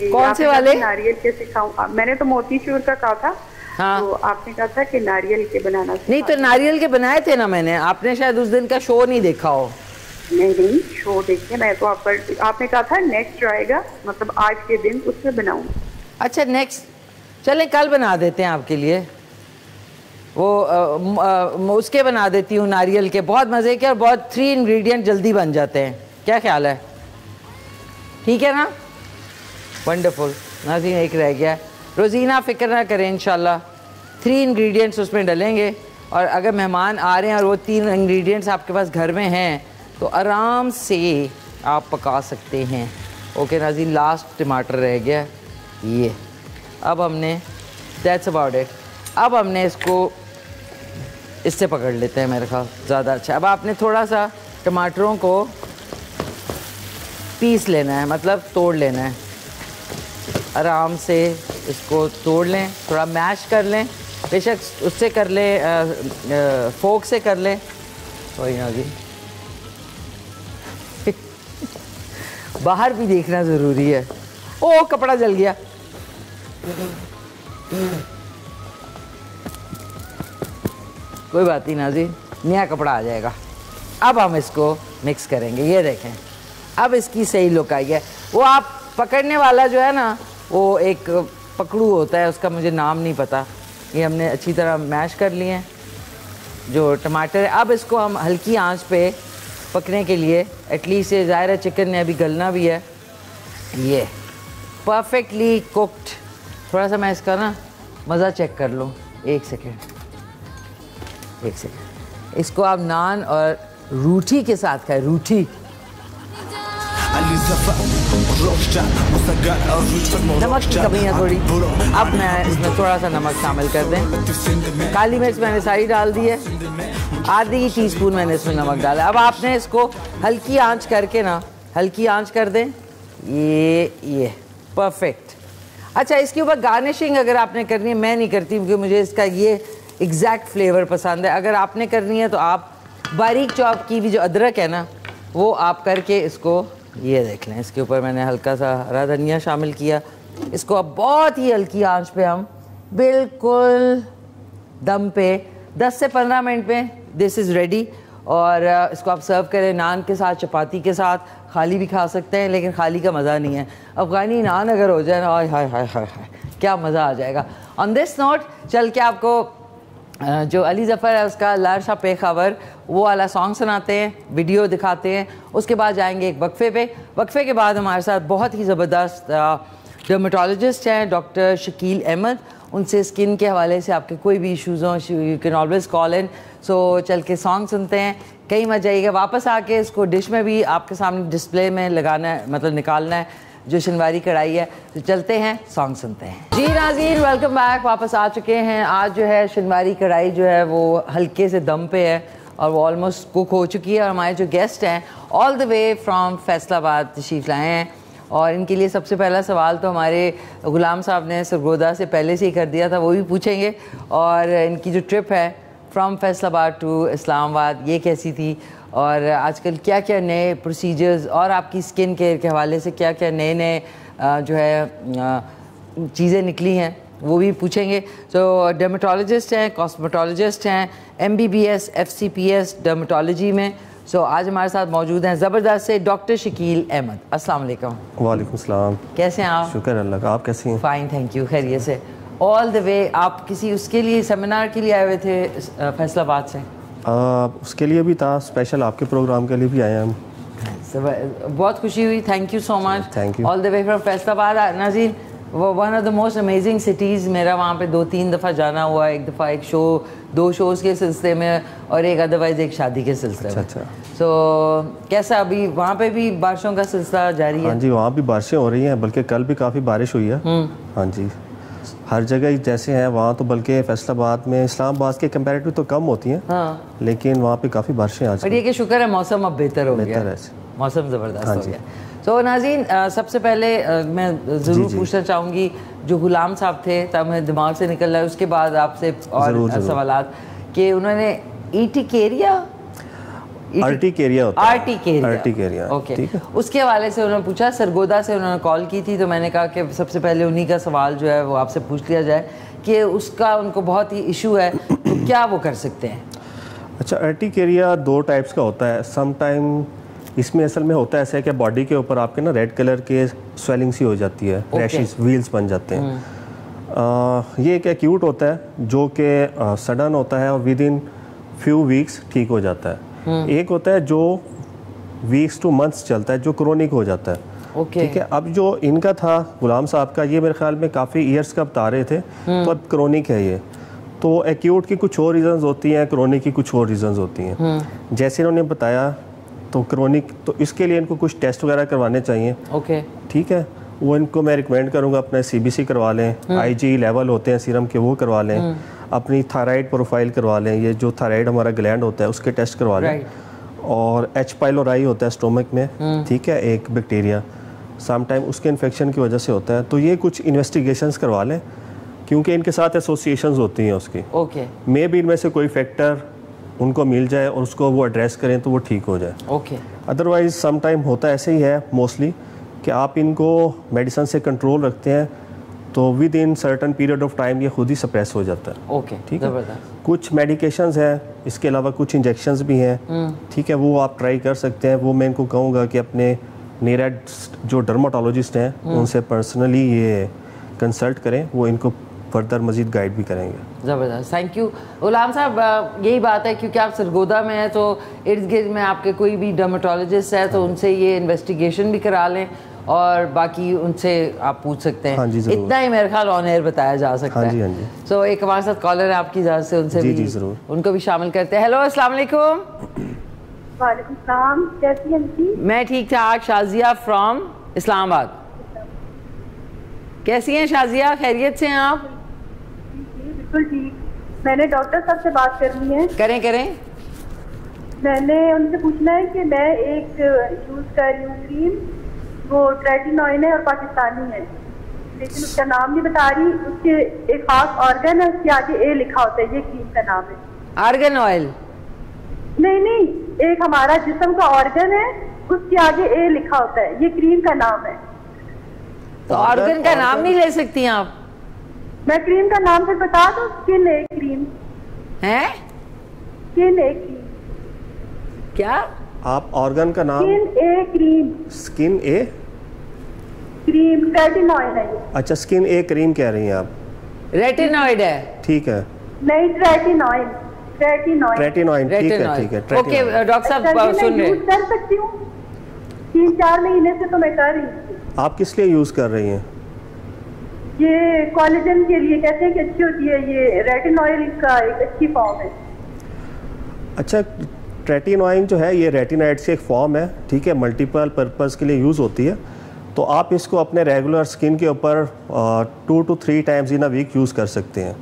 कौन से वाले? नारियल के सिखाऊं? मैंने तो मोतीचूर का कहा था। हाँ। तो आपने कहा था कि नारियल के बनाना। नहीं तो नारियल के बनाए थे ना मैंने, आपने शायद उस दिन का शो नहीं देखा हो। नहीं, शो देखिए, मैं तो आपने कहा था नेक्स्ट आएगा, मतलब आज के दिन उसमें बनाऊं। अच्छा, नेक्स्ट, चलें कल बना देते हैं आपके लिए। वो उसके बना देती हूँ, नारियल के, बहुत मज़े के और बहुत 3 इंग्रेडिएंट जल्दी बन जाते हैं। क्या ख्याल है? ठीक है ना? वंडरफुल। नाज़रीन, एक रह गया। रोज़ीना फ़िक्र ना करें, इंशाल्लाह 3 इंग्रेडिएंट्स उसमें डलेंगे, और अगर मेहमान आ रहे हैं और वो 3 इंग्रेडिएंट्स आपके पास घर में हैं तो आराम से आप पका सकते हैं। ओके नाज़रीन, लास्ट टमाटर रह गया ये। अब हमने, दैट्स अबाउट इट, अब हमने इसको इससे पकड़ लेते हैं, मेरे ख्याल ज़्यादा अच्छा। अब आपने थोड़ा सा टमाटरों को पीस लेना है, मतलब तोड़ लेना है। आराम से इसको तोड़ लें, थोड़ा मैश कर लें, बेशक उससे कर लें, फोक से कर लें, कोई ना जी। बाहर भी देखना ज़रूरी है। ओ, कपड़ा जल गया। कोई बात नहीं नाज़ी, नया कपड़ा आ जाएगा। अब हम इसको मिक्स करेंगे। ये देखें, अब इसकी सही लुक आई है। वो आप पकड़ने वाला जो है ना, वो एक पकड़ू होता है, उसका मुझे नाम नहीं पता। ये हमने अच्छी तरह मैश कर लिए हैं जो टमाटर है। अब इसको हम हल्की आंच पे पकने के लिए, एटलीस्ट ये ज़ाहिर है चिकन ने अभी गलना भी है। ये परफेक्टली कुक्ड। थोड़ा सा मैं इसका ना मज़ा चेक कर लूँ। एक सेकेंड। इसको आप नान और रोटी के साथ खाएं, रोटी। नमक की कमी है थोड़ी, अब मैं इसमें थोड़ा सा नमक शामिल कर दें। काली मिर्च मैंने सारी डाल दी है, आधी टीस्पून मैंने इसमें नमक डाला। अब आपने इसको हल्की आंच करके ना, हल्की आंच कर दें। ये परफेक्ट। अच्छा, इसके ऊपर गार्निशिंग अगर आपने करनी है, मैं नहीं करती क्योंकि मुझे इसका ये एग्जैक्ट फ्लेवर पसंद है। अगर आपने करनी है तो आप बारीक चॉप की हुई जो अदरक है ना, वो आप करके इसको, ये देख लें, इसके ऊपर मैंने हल्का सा हरा धनिया शामिल किया। इसको अब बहुत ही हल्की आंच पे हम बिल्कुल दम पे 10 से 15 मिनट में दिस इज़ रेडी। और इसको आप सर्व करें नान के साथ, चपाती के साथ, खाली भी खा सकते हैं, लेकिन खाली का मज़ा नहीं है। अफ़गानी नान अगर हो जाए ना, हाय हाय हाय हाय हाय, क्या मज़ा आ जाएगा। ऑन दिस नोट चल के आपको जो अली ज़फ़र है उसका लार शाह पे खबर वो वाला सॉन्ग सुनाते हैं, वीडियो दिखाते हैं, उसके बाद जाएंगे एक वक्फे पे। वक्फे के बाद हमारे साथ बहुत ही ज़बरदस्त डर्मेटोलॉजिस्ट हैं डॉक्टर शकील अहमद। उनसे स्किन के हवाले से आपके कोई भी इश्यूज़ हों, you can always call in. So चल के सॉन्ग सुनते हैं, कहीं मत जाइएगा। वापस आके इसको डिश में भी आपके सामने डिस्प्ले में लगाना है, मतलब निकालना है, जो शनवारी कढ़ाई है। तो चलते हैं, सॉन्ग सुनते हैं। जी नाज़रीन, वेलकम बैक, वापस आ चुके हैं। आज जो है शनवारी कढ़ाई जो है वो हल्के से दम पे है और वो ऑलमोस्ट कुक हो चुकी है। और हमारे जो गेस्ट हैं all the way from Faisalabad तशरीफ़ लाए हैं। और इनके लिए सबसे पहला सवाल तो हमारे गुलाम साहब ने सरगोदा से पहले से ही कर दिया था, वो भी पूछेंगे। और इनकी जो ट्रिप है फ्रॉम फैसलाबाद टू इस्लामाबाद, ये कैसी थी, और आजकल क्या क्या नए प्रोसीजर्स और आपकी स्किन केयर के हवाले से क्या क्या नए नए जो है चीज़ें निकली हैं, वो भी पूछेंगे। तो डर्मेटोलॉजिस्ट हैं, कॉस्मेटोलॉजिस्ट हैं, MBBS FCPS डर्मेटोलॉजी में। सो आज हमारे साथ मौजूद हैं ज़बरदस्त से डॉक्टर शकील अहमद। अस्सलाम वालेकुम। वालेकुम सलाम। कैसे हैं आप? शुक्र अल्लाह का, आप कैसी हैं? फ़ाइन, थैंक यू, खैरियत से। ऑल द वे आप किसी उसके लिए सेमिनार के लिए आए हुए थे फैसलाबाद से? उसके लिए भी था, स्पेशल आपके प्रोग्राम के लिए भी आए हैं हम। बहुत खुशी हुई, thank you so much. Thank you. All the way from Faisalabad. नाज़रीन, वो one of the most amazing cities, मेरा वहाँ पे 2-3 दफ़ा जाना हुआ। एक दफ़ा एक शो, 2 शोज़ के सिलसिले में, और एक अदरवाइज़ एक शादी के सिलसिले में। अच्छा। सो कैसा अभी वहाँ पे भी बारिशों का सिलसिला जारी है? हाँ जी, वहाँ भी बारिशें हो रही हैं, बल्कि कल भी काफ़ी बारिश हुई है। हाँ जी, हर जगह जैसे हैं वहाँ तो, बल्कि फैसलाबाद में इस्लामाबाद के कंपैरेटिव तो कम होती हैं। हाँ। लेकिन वहाँ पे काफ़ी बारिशें आज। और ये कि शुक्र है मौसम अब बेहतर हो गया, मौसम ज़बरदस्त हो गया। तो नाज़रीन, सबसे पहले मैं ज़रूर पूछना चाहूँगी, जो गुलाम साहब थे, तब मेरे दिमाग से निकल रहा है, उसके बाद आपसे और सवालात कि उन्होंने आर्टिकेरिया, ओके, उसके हवाले से उन्होंने पूछा। सरगोदा से उन्होंने कॉल की थी, तो मैंने कहा कि सबसे पहले उन्हीं का सवाल जो है वो आपसे पूछ लिया जाए कि उसका उनको बहुत ही इशू है, तो क्या वो कर सकते हैं? अच्छा, आर्टिकेरिया 2 टाइप्स का होता है। सम टाइम इसमें असल में होता है ऐसा है कि बॉडी के ऊपर आपके ना रेड कलर के स्वेलिंग सी हो जाती है, रैशेस, व्हील्स बन जाते हैं। ये एक एक्यूट होता है जो कि सडन होता है और विद इन फ्यू वीक्स ठीक हो जाता है। एक होता है जो वीक्स टू मंथ्स चलता है, जो क्रोनिक हो जाता है। ठीक है, अब जो इनका था गुलाम साहब का, ये मेरे ख्याल में काफ़ी ईयर्स का बता रहे थे, तो अब क्रोनिक है ये। तो एक्यूट की कुछ और रीजंस होती हैं, क्रोनिक की कुछ और रीजंस होती हैं। जैसे इन्होंने बताया, तो क्रोनिक, तो इसके लिए इनको कुछ टेस्ट वगैरह करवाने चाहिए। ओके, ठीक है, वो इनको मैं रिकमेंड करूँगा अपना CBC करवा लें, IG लेवल होते हैं सीरम के, वो करवा लें, अपनी थायराइड प्रोफाइल करवा लें, ये जो थायराइड हमारा ग्लैंड होता है उसके टेस्ट करवा लें, और H. पाइलोराई होता है स्टोमक में, ठीक है, एक बैक्टीरिया, सम टाइम उसके इन्फेक्शन की वजह से होता है। तो ये कुछ इन्वेस्टिगेशंस करवा लें, क्योंकि इनके साथ एसोसिएशंस होती हैं उसकी। ओके, मे भी इनमें से कोई फैक्टर उनको मिल जाए और उसको वो एड्रेस करें तो वो ठीक हो जाए। ओके। अदरवाइज सम टाइम होता ऐसे ही है मोस्टली कि आप इनको मेडिसिन से कंट्रोल रखते हैं, तो with in certain period of time ये खुद ही सप्रेस हो जाता है। ओके, ठीक है। कुछ मेडिकेशंस हैं, इसके अलावा कुछ इंजेक्शंस भी हैं, ठीक है, वो आप ट्राई कर सकते हैं। वो मैं इनको कहूँगा कि अपने नियरेस्ट जो डर्माटोलॉजिस्ट हैं उनसे पर्सनली ये कंसल्ट करें, वो इनको फर्दर मजीद गाइड भी करेंगे। ज़बरदस्त, थैंक यू गुलाम साहब। यही बात है, क्योंकि आप सरगोदा में हैं, तो इर्द गिर्द में आपके कोई भी डर्मेटोलॉजिस्ट है, तो उनसे ये इन्वेस्टिगेशन भी करा लें, और बाकी उनसे आप पूछ सकते हैं। हाँ जी, इतना ही मेरे ख्याल ऑन एयर बताया जा सकता है। हाँ जी। सो एक हमारे साथ कॉलर है आपकी इजाज़त से, उनसे भी ज़रूर, उनको भी शामिल करते हैं। हेलो, अस्सलाम वालेकुम। वालेकुम सलाम, कैसी हैं जी? मैं ठीक ठाक, शाजिया फ्रॉम इस्लामाबाद। कैसी हैं शाजिया, खैरियत से हैं आप? बिल्कुल ठीक। मैंने डॉक्टर साहब से बात करनी है। करें। मैंने उनसे पूछना है कि मैं एक यूज़ कर रही हूँ क्रीम, वो ट्रेटिनॉइन है और पाकिस्तानी है, लेकिन उसका नाम नहीं बता रही। उसके एक खास ऑर्गन है, उसके आगे A लिखा होता है, ये क्रीम का नाम है। Argan oil? नहीं नहीं, एक हमारा जिस्म का ऑर्गन है, उसके आगे ए लिखा होता है, ये क्रीम का नाम है। तो ऑर्गन का नाम नहीं ले सकती आप? मैं क्रीम का नाम फिर बता दूं? स्किन ए क्रीम है। स्किन ए क्रीम। क्या? आप ऑर्गन का नाम? स्किन ए क्रीम। स्किन ए क्रीम रेटिनॉइड है। अच्छा, स्किन ए क्रीम कह रही हैं आप? रेटिनॉइड है। ठीक है। नहीं, रेटिनॉइड। रेटिनॉइड, ठीक है ठीक है। ओके डॉक्टर साहब सुन रहे हैं। कर सकती हूँ 3-4 महीने से, तो मैं कर रही हूँ। आप किस लिए यूज कर रही हैं? ये कोलेजन के लिए, कहते हैं कि अच्छी होती है, ये रेटिनॉइड का एक अच्छी फॉर्म है। अच्छा, रेटिनॉइड जो है ये रेटिनॉइड से एक फॉर्म है, ठीक है, मल्टीपल पर्पस के लिए यूज़ होती है। तो आप इसको अपने रेगुलर स्किन के ऊपर 2 to 3 times in a week use कर सकते हैं,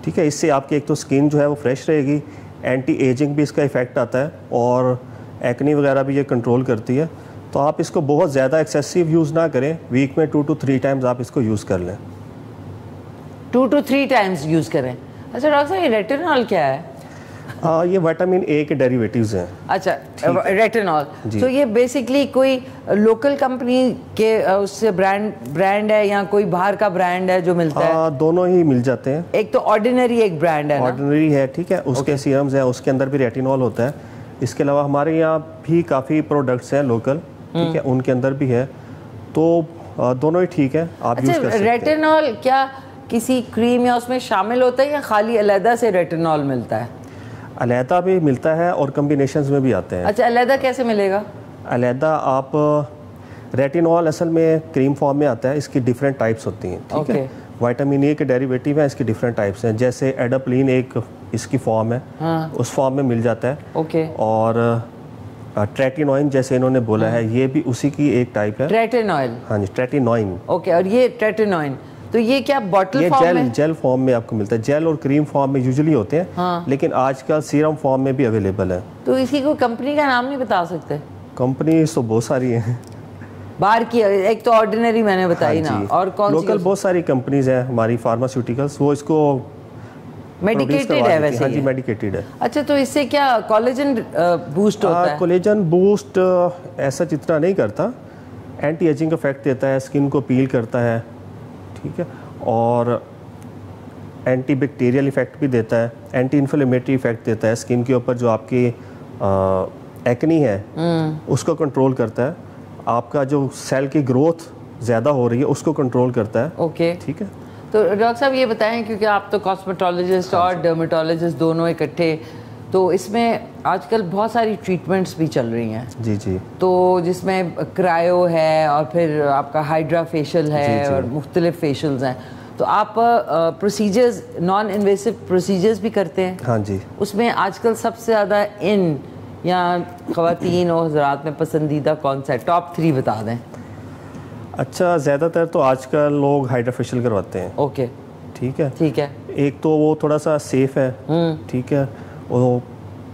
ठीक है। इससे आपकी एक तो स्किन जो है वो फ्रेश रहेगी, एंटी एजिंग भी इसका इफ़ेक्ट आता है, और एक्नी वगैरह भी ये कंट्रोल करती है। तो आप इसको बहुत ज़्यादा एक्सेसिव यूज़ ना करें, वीक में 2 to 3 टाइम्स आप इसको यूज़ कर लें। 2 to 3 टाइम्स यूज़ करें। अच्छा डॉक्टर साहब, ये रेटिनॉल क्या है? ये विटामिन ए के डेरिवेटिव्स हैं। अच्छा, रेटिनॉल। तो ये बेसिकली कोई लोकल कंपनी के उससे ब्रांड है या कोई बाहर का ब्रांड है जो मिलता है? दोनों ही मिल जाते हैं। एक तो ऑर्डिनरी एक ब्रांड है, ऑर्डिनरी है, ठीक है, उसके सीरम्स है, उसके अंदर भी रेटिनॉल होता है। इसके अलावा हमारे यहाँ भी काफ़ी प्रोडक्ट्स हैं लोकल, ठीक है, उनके अंदर भी है। तो दोनों ही ठीक है, आप यूज़ कर सकते हैं। रेटिनॉल क्या किसी क्रीम या उसमें शामिल होता है या खाली अलहदा से रेटिनॉल मिलता है? अलहदा भी मिलता है और कम्बिनेशंस में भी आते हैं। अच्छा, अलहदा कैसे मिलेगा? अलहदा आप रेटिनॉल असल में क्रीम फॉर्म में आता है, इसकी डिफरेंट टाइप्स होती हैं, ठीक है। विटामिन ए के डेरिवेटिव है, इसकी डिफरेंट टाइप्स हैं, जैसे एडाप्लिन एक इसकी फॉर्म है, हाँ। उस फॉर्म में मिल जाता है। ओके। और ट्रेटिनॉइन जैसे इन्होंने बोला है, ये भी उसी की एक टाइप है। ट्रेटिनॉइल? हाँ जी, ट्रेटिनॉइन। ओके। और ये ट्रेटिनॉइन तो ये क्या बॉटल फॉर्म में? जेल फॉर्म में आपको मिलता है। जेल और क्रीम फॉर्म में यूजुअली होते हैं, हाँ। लेकिन आजकल सीरम फॉर्म में भी अवेलेबल है। तो इसी को कंपनी का नाम नहीं बता सकते? कंपनी तो बहुत सारी हैं बाहर की, एक तो ऑर्डिनरी मैंने बताई, हाँ ना, और कौन सी? लोकल बहुत सारी कंपनीज हैं हमारी फार्मास्यूटिकल्स, वो इसको मेडिकेटेड है वैसे? हाँ जी, मेडिकेटेड है। अच्छा, तो इससे क्या कोलेजन बूस्ट होता है? कोलेजन बूस्ट ऐसा जितना नहीं करता, एंटी एजिंग इफेक्ट देता है, स्किन को पील करता है, ठीक है, और एंटी बैक्टीरियल इफेक्ट भी देता है, एंटी इन्फ्लेमेटरी इफेक्ट देता है स्किन के ऊपर। जो आपकी एक्नी है उसको कंट्रोल करता है, आपका जो सेल की ग्रोथ ज़्यादा हो रही है उसको कंट्रोल करता है। ओके, ठीक है। तो डॉक्टर साहब ये बताएं, क्योंकि आप तो कॉस्मेटोलॉजिस्ट और डर्मेटोलॉजिस्ट दोनों इकट्ठे, तो इसमें आजकल बहुत सारी ट्रीटमेंट्स भी चल रही हैं। जी जी। तो जिसमें क्रायो है और फिर आपका हाइड्रा फेशियल है, जी जी, और मुख्तलिफ फेशियल्स हैं। तो आप प्रोसीजर्स, नॉन इन्वेसिव प्रोसीजर्स भी करते हैं? हाँ जी। उसमें आजकल सबसे ज़्यादा इन या ख़वातीन और हज़रात में पसंदीदा कौन सा है? टॉप 3 बता दें। अच्छा, ज़्यादातर तो आजकल लोग हाइड्रा फेशियल करवाते हैं। ओके, ठीक है ठीक है। एक तो वो थोड़ा सा सेफ़ है, ठीक है, वो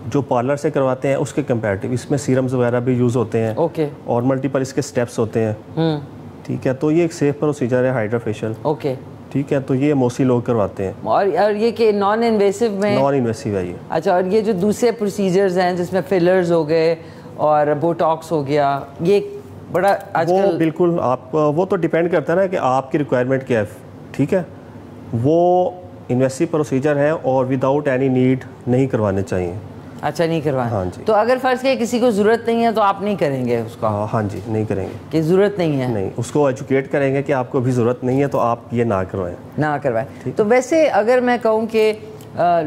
जो पार्लर से करवाते हैं उसके कंपैरेटिव इसमें सीरम्स वगैरह भी यूज़ होते हैं। ओके। और मल्टीपल इसके स्टेप्स होते हैं, ठीक है। तो ये एक सेफ प्रोसीजर है हाइड्रा फेशियल। ओके, ठीक है। तो ये मोस्टली लोग करवाते हैं। और ये कि नॉन इन्वेसिव में? नॉन इन्वेसिव है ये। अच्छा, और ये जो दूसरे प्रोसीजर्स हैं जिसमें फिलर्स हो गए और बोटॉक्स हो गया, ये बड़ा आजकल? वो बिल्कुल आप, वो तो डिपेंड करता है ना कि आपकी रिक्वायरमेंट क्या है, ठीक है। वो इन्वेसिव प्रोसीजर है और विदाउट एनी नीड नहीं करवाने चाहिए। अच्छा, नहीं करवाना? हाँ जी। तो अगर फर्ज किया किसी को ज़रूरत नहीं है तो आप नहीं करेंगे उसका? हाँ जी, नहीं करेंगे। कि ज़रूरत नहीं है? नहीं, उसको एजुकेट करेंगे कि आपको भी ज़रूरत नहीं है तो आप ये ना करवाएं। ना करवाएं। तो वैसे अगर मैं कहूँ कि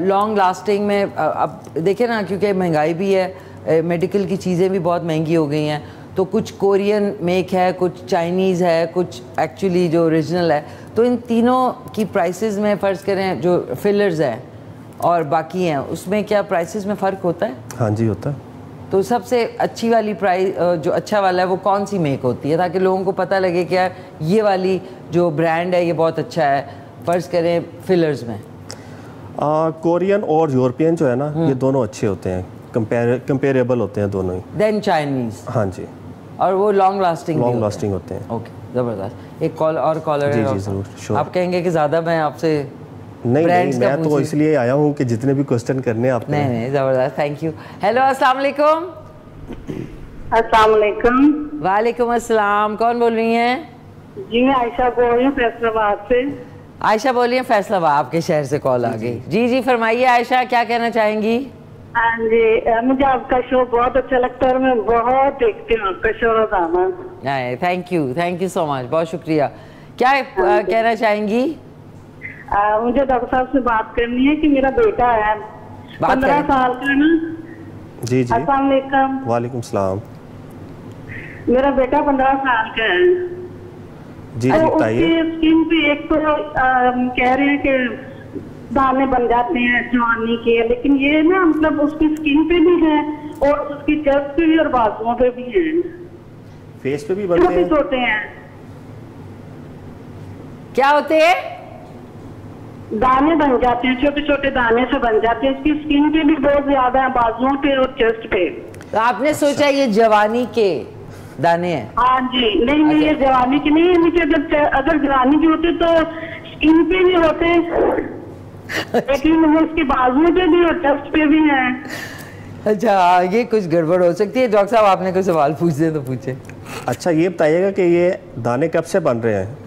लॉन्ग लास्टिंग में, अब देखें ना, क्योंकि महंगाई भी है, मेडिकल की चीज़ें भी बहुत महंगी हो गई हैं, तो कुछ कोरियन मेक है, कुछ चाइनीज़ है, कुछ एक्चुअली जो ओरिजिनल है। तो इन तीनों की प्राइसेस में फ़र्ज़ करें, जो फिलर्स हैं और बाकी हैं, उसमें क्या प्राइसेस में फ़र्क होता है? हाँ जी, होता है। तो सबसे अच्छी वाली प्राइस, जो अच्छा वाला है, वो कौन सी मेक होती है, ताकि लोगों को पता लगे कि यार ये वाली जो ब्रांड है ये बहुत अच्छा है, फ़र्ज़ करें फिलर्स में? कोरियन और यूरोपियन जो है ना, ये दोनों अच्छे होते हैं, कंपेरेबल होते हैं दोनों ही। Then Chinese? हाँ जी। और वो लॉन्ग लास्टिंग होते हैं। ओके, ज़बरदस्त। एक कॉल और कॉलर है। जी, ज़रूर। आप कहेंगे कि ज़्यादा मैं आपसे नहीं brands का मैं तो पूछिए। इसलिए आया हूँ कि जितने भी क्वेश्चन करने हैं आपने। नहीं ज़बरदस्त, थैंक यू। हेलो अस्सलाम वालेकुम। अस्सलाम वालेकुम। वालेकुम अस्सलाम, कौन बोल रही हैं? जी मैं आयशा बोल रही हूँ फैसलाबाद से। आयशा बोलिए, फैसलाबाद आपके शहर से कॉल आ गई। जी फरमाइए आयशा, क्या कहना चाहेंगी? हाँ जी, मुझे आपका शो बहुत अच्छा लगता है और मैं बहुत देखती हूँ आपका शो रोजाना। थैंक यू सो मच, बहुत शुक्रिया। क्या कहना चाहेंगी? मुझे डॉक्टर साहब से बात करनी है कि मेरा बेटा है 15 साल का ना। जी अस्सलाम वालेकुम। वालेकुम सलाम। मेरा बेटा 15 साल का है। जी बताइए। उसकी स्किन पे एक तो कह रहे हैं कि दाने बन जाते हैं जवानी के, लेकिन ये ना मतलब उसकी स्किन पे भी है और उसकी चेस्ट पे भी और बाजुओं पे भी है। फेस पे भी बनते हैं? छोटे हैं। क्या होते हैं? दाने बन जाते हैं, छोटे छोटे दाने से बन जाते हैं। उसकी स्किन पे भी बहुत ज्यादा है, बाजुओं पे और चेस्ट पे। तो आपने सोचा ये जवानी के दाने हैं? हाँ जी, नहीं ये जवानी की नहीं है। मुझे अगर जवानी की होते तो स्किन पे भी होते, लेकिन उसके बाजुओं पे भी और चेस्ट पे भी है। अच्छा, आगे कुछ गड़बड़ हो सकती है। डॉक्टर साहब आपने कोई सवाल पूछे तो पूछे। अच्छा ये बताइएगा कि ये दाने कब से बन रहे हैं?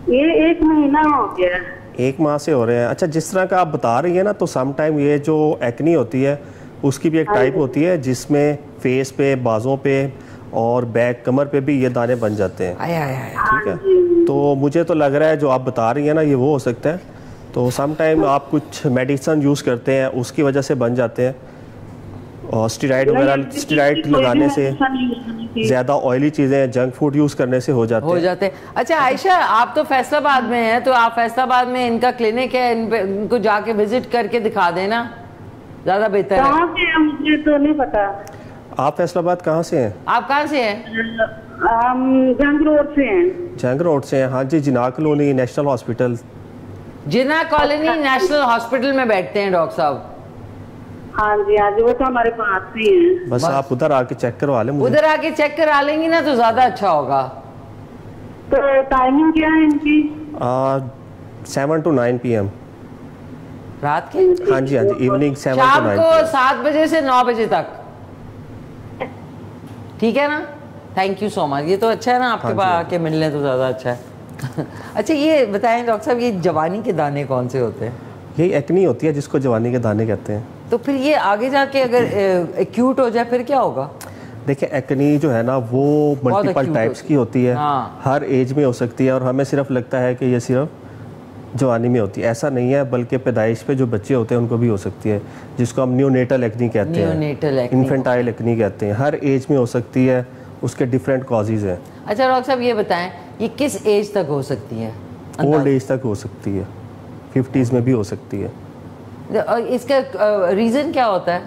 ये 1 महीना हो गया। 1 माह से हो रहे हैं। अच्छा, जिस तरह का आप बता रही है ना, तो सम टाइम ये जो एक्नी होती है उसकी भी एक टाइप होती है जिसमें फेस पे, बाजों पे और बैक, कमर पे भी ये दाने बन जाते हैं। ठीक है, तो मुझे तो लग रहा है जो आप बता रही है ना, ये वो हो सकता है। तो सम टाइम आप कुछ मेडिसिन यूज़ करते हैं, उसकी वजह से बन जाते हैं। और स्टेरॉइड वगैरह, स्टेरॉइड लगाने से, ज़्यादा ऑयली चीज़ें, जंक फूड यूज़ करने से हो जाते हैं। अच्छा आयशा, आप तो फैसलाबाद में हैं, तो आप फैसलाबाद में इनका क्लिनिक है, इनको जाके विजिट करके दिखा देना, ज़्यादा बेहतर है। कहाँ से है मुझे तो नहीं पता। आप फैसलाबाद कहाँ से हैं? आप कहाँ से हैं? हम जंग रोड से हैं। जंग रोड से हैं? हाँ जी, जिना कॉलोनी नेशनल हॉस्पिटल। जिना कॉलोनी नेशनल हॉस्पिटल में बैठते हैं डॉक्टर साहब? हाँ जी हाँ जी, वो तो हमारे पास ही है। बस आप उधर आके चेक करवा लें मुझे। उधर आके चेक करा लेंगी ना तो ज्यादा अच्छा होगा। तो टाइमिंग क्या है इनकी? 7 to 9 PM रात के? हाँ जी, इवनिंग 7 to 9 शाम को 7 बजे से 9 बजे तक, ठीक है ना? Thank you so much. ये तो अच्छा है ना, आपके पास आके मिल लें तो ज़्यादा अच्छा है। अच्छा ये बताएं डॉक्टर साहब, ये जवानी के दाने कौन से होते हैं? यही एक्नी होती है जिसको जवानी के दाने कहते हैं। तो फिर ये आगे जाके अगर एक्यूट हो जाए फिर क्या होगा? देखिए, एक्नी जो है ना वो मल्टीपल टाइप्स की होती है। हाँ। हर एज में हो सकती है और हमें सिर्फ लगता है कि ये सिर्फ जवानी में होती है। ऐसा नहीं है, बल्कि पैदाइश पे जो बच्चे होते हैं उनको भी हो सकती है, जिसको हम न्यूनेटल एक्नी कहते हैं, इन्फेंटाइल एक्नी कहते हैं। हर एज में हो सकती है, उसके डिफरेंट कॉजेज हैं। अच्छा डॉक्टर साहब ये बताएं, ये किस एज तक हो सकती है? ओल्ड एज तक हो सकती है, 50s में भी हो सकती है। इसका रीज़न क्या होता है?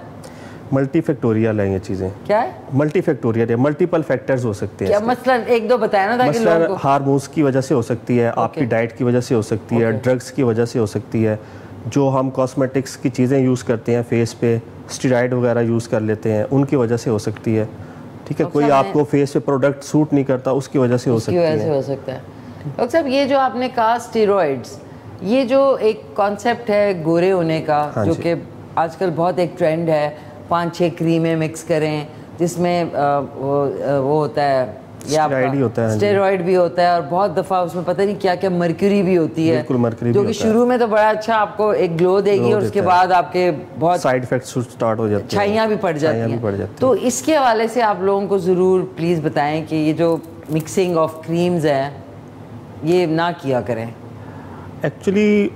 मल्टीफैक्टोरियल है ये चीज़ें। क्या है? मल्टीफैक्टोरियल है, मल्टीपल फैक्टर्स हो सकते हैं। क्या मसलन एक दो बताया ना, ताकि लोगों को। हार्मोन्स की वजह से हो सकती है, आपकी डाइट की वजह से हो सकती है, ड्रग्स की वजह से हो सकती है, जो हम कॉस्मेटिक्स की चीज़ें यूज़ करते हैं फेस पे, स्टेरॉइड वगैरह यूज़ कर लेते हैं, उनकी वजह से हो सकती है। ठीक है, कोई आपको फेस पे प्रोडक्ट सूट नहीं करता, उसकी वजह से हो सकती है। हो सकता है। डॉक्टर साहब ये जो आपने कहा स्टेरॉइड्स, ये जो एक कॉन्सेप्ट है गोरे होने का, जो कि आजकल बहुत एक ट्रेंड है, 5-6 क्रीमें मिक्स करें जिसमें वो होता है, स्टेरॉइड भी होता है और बहुत दफ़ा उसमें पता नहीं क्या क्या मर्क्यूरी भी होती है, जो कि शुरू में तो बड़ा अच्छा आपको एक ग्लो देगी और उसके बाद आपके बहुत साइड इफेक्ट्स स्टार्ट हो जाते हैं, छाइयाँ भी पड़ जाती हैं। तो इसके हवाले से आप लोगों को ज़रूर प्लीज़ बताएं कि ये जो मिक्सिंग ऑफ क्रीम्स है ये ना किया करें। एक्चुअली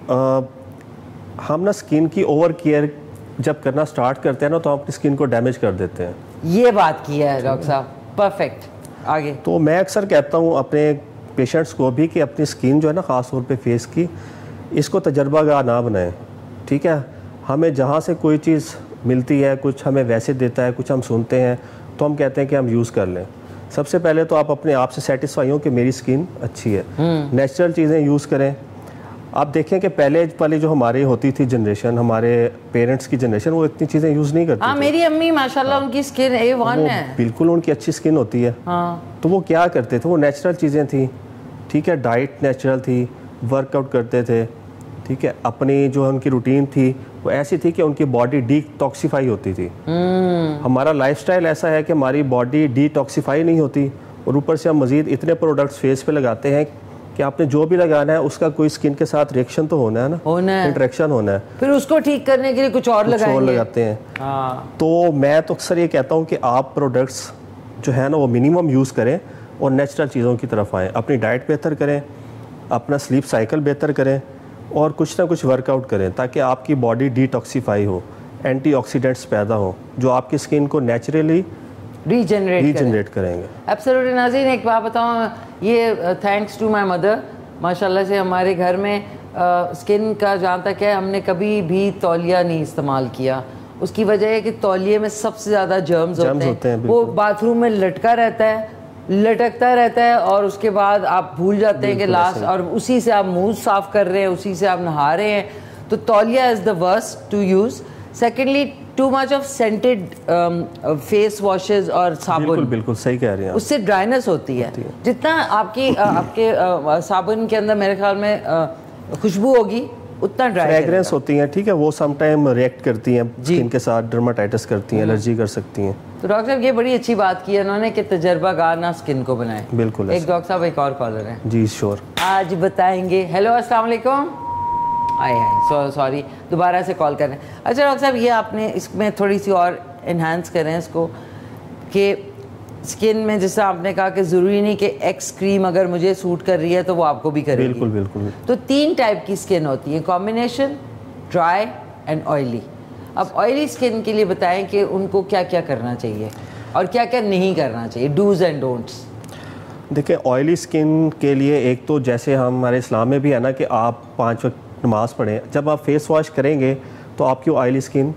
हम ना स्किन की ओवर केयर जब करना स्टार्ट करते हैं ना, तो हम अपनी स्किन को डैमेज कर देते हैं। ये बात की है डॉक्टर साहब, परफेक्ट। आगे तो मैं अक्सर कहता हूँ अपने पेशेंट्स को भी कि अपनी स्किन जो है ना, ख़ास तौर पे फेस की, इसको तजर्बागाह ना बनाएं। ठीक है, हमें जहाँ से कोई चीज़ मिलती है, कुछ हमें वैसे देता है, कुछ हम सुनते हैं तो हम कहते हैं कि हम यूज़ कर लें। सबसे पहले तो आप अपने आप से सेटिस्फाई हो कि मेरी स्किन अच्छी है, नेचुरल चीज़ें यूज़ करें। आप देखें कि पहले वाली जो हमारी होती थी जनरेशन, हमारे पेरेंट्स की जनरेशन, वो इतनी चीज़ें यूज़ नहीं करती। मेरी अम्मी माशाल्लाह उनकी स्किन A1 है, बिल्कुल उनकी अच्छी स्किन होती है। तो वो क्या करते थे, वो नेचुरल चीज़ें थी। ठीक है, डाइट नेचुरल थी, वर्कआउट करते थे, ठीक है। अपनी जो उनकी रूटीन थी वो ऐसी थी कि उनकी बॉडी डिटॉक्सिफाई होती थी। हमारा लाइफस्टाइल ऐसा है कि हमारी बॉडी डिटॉक्सिफाई नहीं होती, और ऊपर से हम मज़ीद इतने प्रोडक्ट्स फेस पे लगाते हैं कि आपने जो भी लगाना है उसका कोई स्किन के साथ रिएक्शन तो होना है ना, इंटरेक्शन होना है, फिर उसको ठीक करने के लिए कुछ और लगाते हैं। तो मैं तो अक्सर ये कहता हूँ कि आप प्रोडक्ट्स जो है ना वो मिनिमम यूज़ करें और नेचुरल चीज़ों की तरफ आएँ। अपनी डाइट बेहतर करें, अपना स्लीप साइकिल बेहतर करें, और कुछ ना कुछ वर्कआउट करें ताकि आपकी बॉडी डिटॉक्सिफाई हो, एंटीऑक्सीडेंट्स पैदा हो जो आपकी स्किन को नेचुरली रीजनरेट करेंगे। एब्सोल्युटली। नाज़रीन, एक बात बताऊँ, ये थैंक्स टू माय मदर, माशाल्लाह से हमारे घर में स्किन का जहाँ तक है हमने कभी भी तौलिया नहीं इस्तेमाल किया। उसकी वजह है कि तौलिए में सबसे ज़्यादा जर्म्स होते हैं। वो बाथरूम में लटका रहता है, लटकता रहता है, और उसके बाद आप भूल जाते हैं कि लास्ट, और उसी से आप मुंह साफ कर रहे हैं, उसी से आप नहा रहे हैं। तो तौलिया is the worst to use. Secondly, too much of scented face washes और साबुन, बिल्कुल सही कह रहे हैं, उससे ड्राइनेस होती है। जितना आपके साबुन के अंदर मेरे ख्याल में खुशबू होगी उतना फ्रेग्रेंस होती है, ठीक है, वो सम टाइम रिएक्ट करती हैं स्किन के साथ, डर्माटाइटिस करती हैं, एलर्जी कर सकती हैं। तो डॉक्टर साहब ये बड़ी अच्छी बात की है उन्होंने कि तजर्बाकार ना स्किन को बनाए। बिल्कुल। एक डॉक्टर साहब, एक और कॉलर है जी, श्योर, आज बताएंगे। हेलो, अस्सलाम वालेकुम। सॉरी, दोबारा से कॉल कर रहे हैं। अच्छा डॉक्टर साहब, ये आपने इसमें थोड़ी सी और इन्हांस करें इसको कि स्किन में, जैसा आपने कहा कि ज़रूरी नहीं कि एक्स क्रीम अगर मुझे सूट कर रही है तो वो आपको भी करेगी। बिल्कुल बिल्कुल। तो 3 टाइप की स्किन होती है, कॉम्बिनेशन, ड्राई एंड ऑयली। अब ऑयली स्किन के लिए बताएं कि उनको क्या क्या करना चाहिए और क्या क्या नहीं करना चाहिए, डूज एंड डोंट्स। देखिए, ऑयली स्किन के लिए एक तो जैसे हमारे इस्लाम में भी है ना कि आप 5 वक्त नमाज़ पढ़ें। जब आप फेस वॉश करेंगे तो आपकी ऑयली स्किन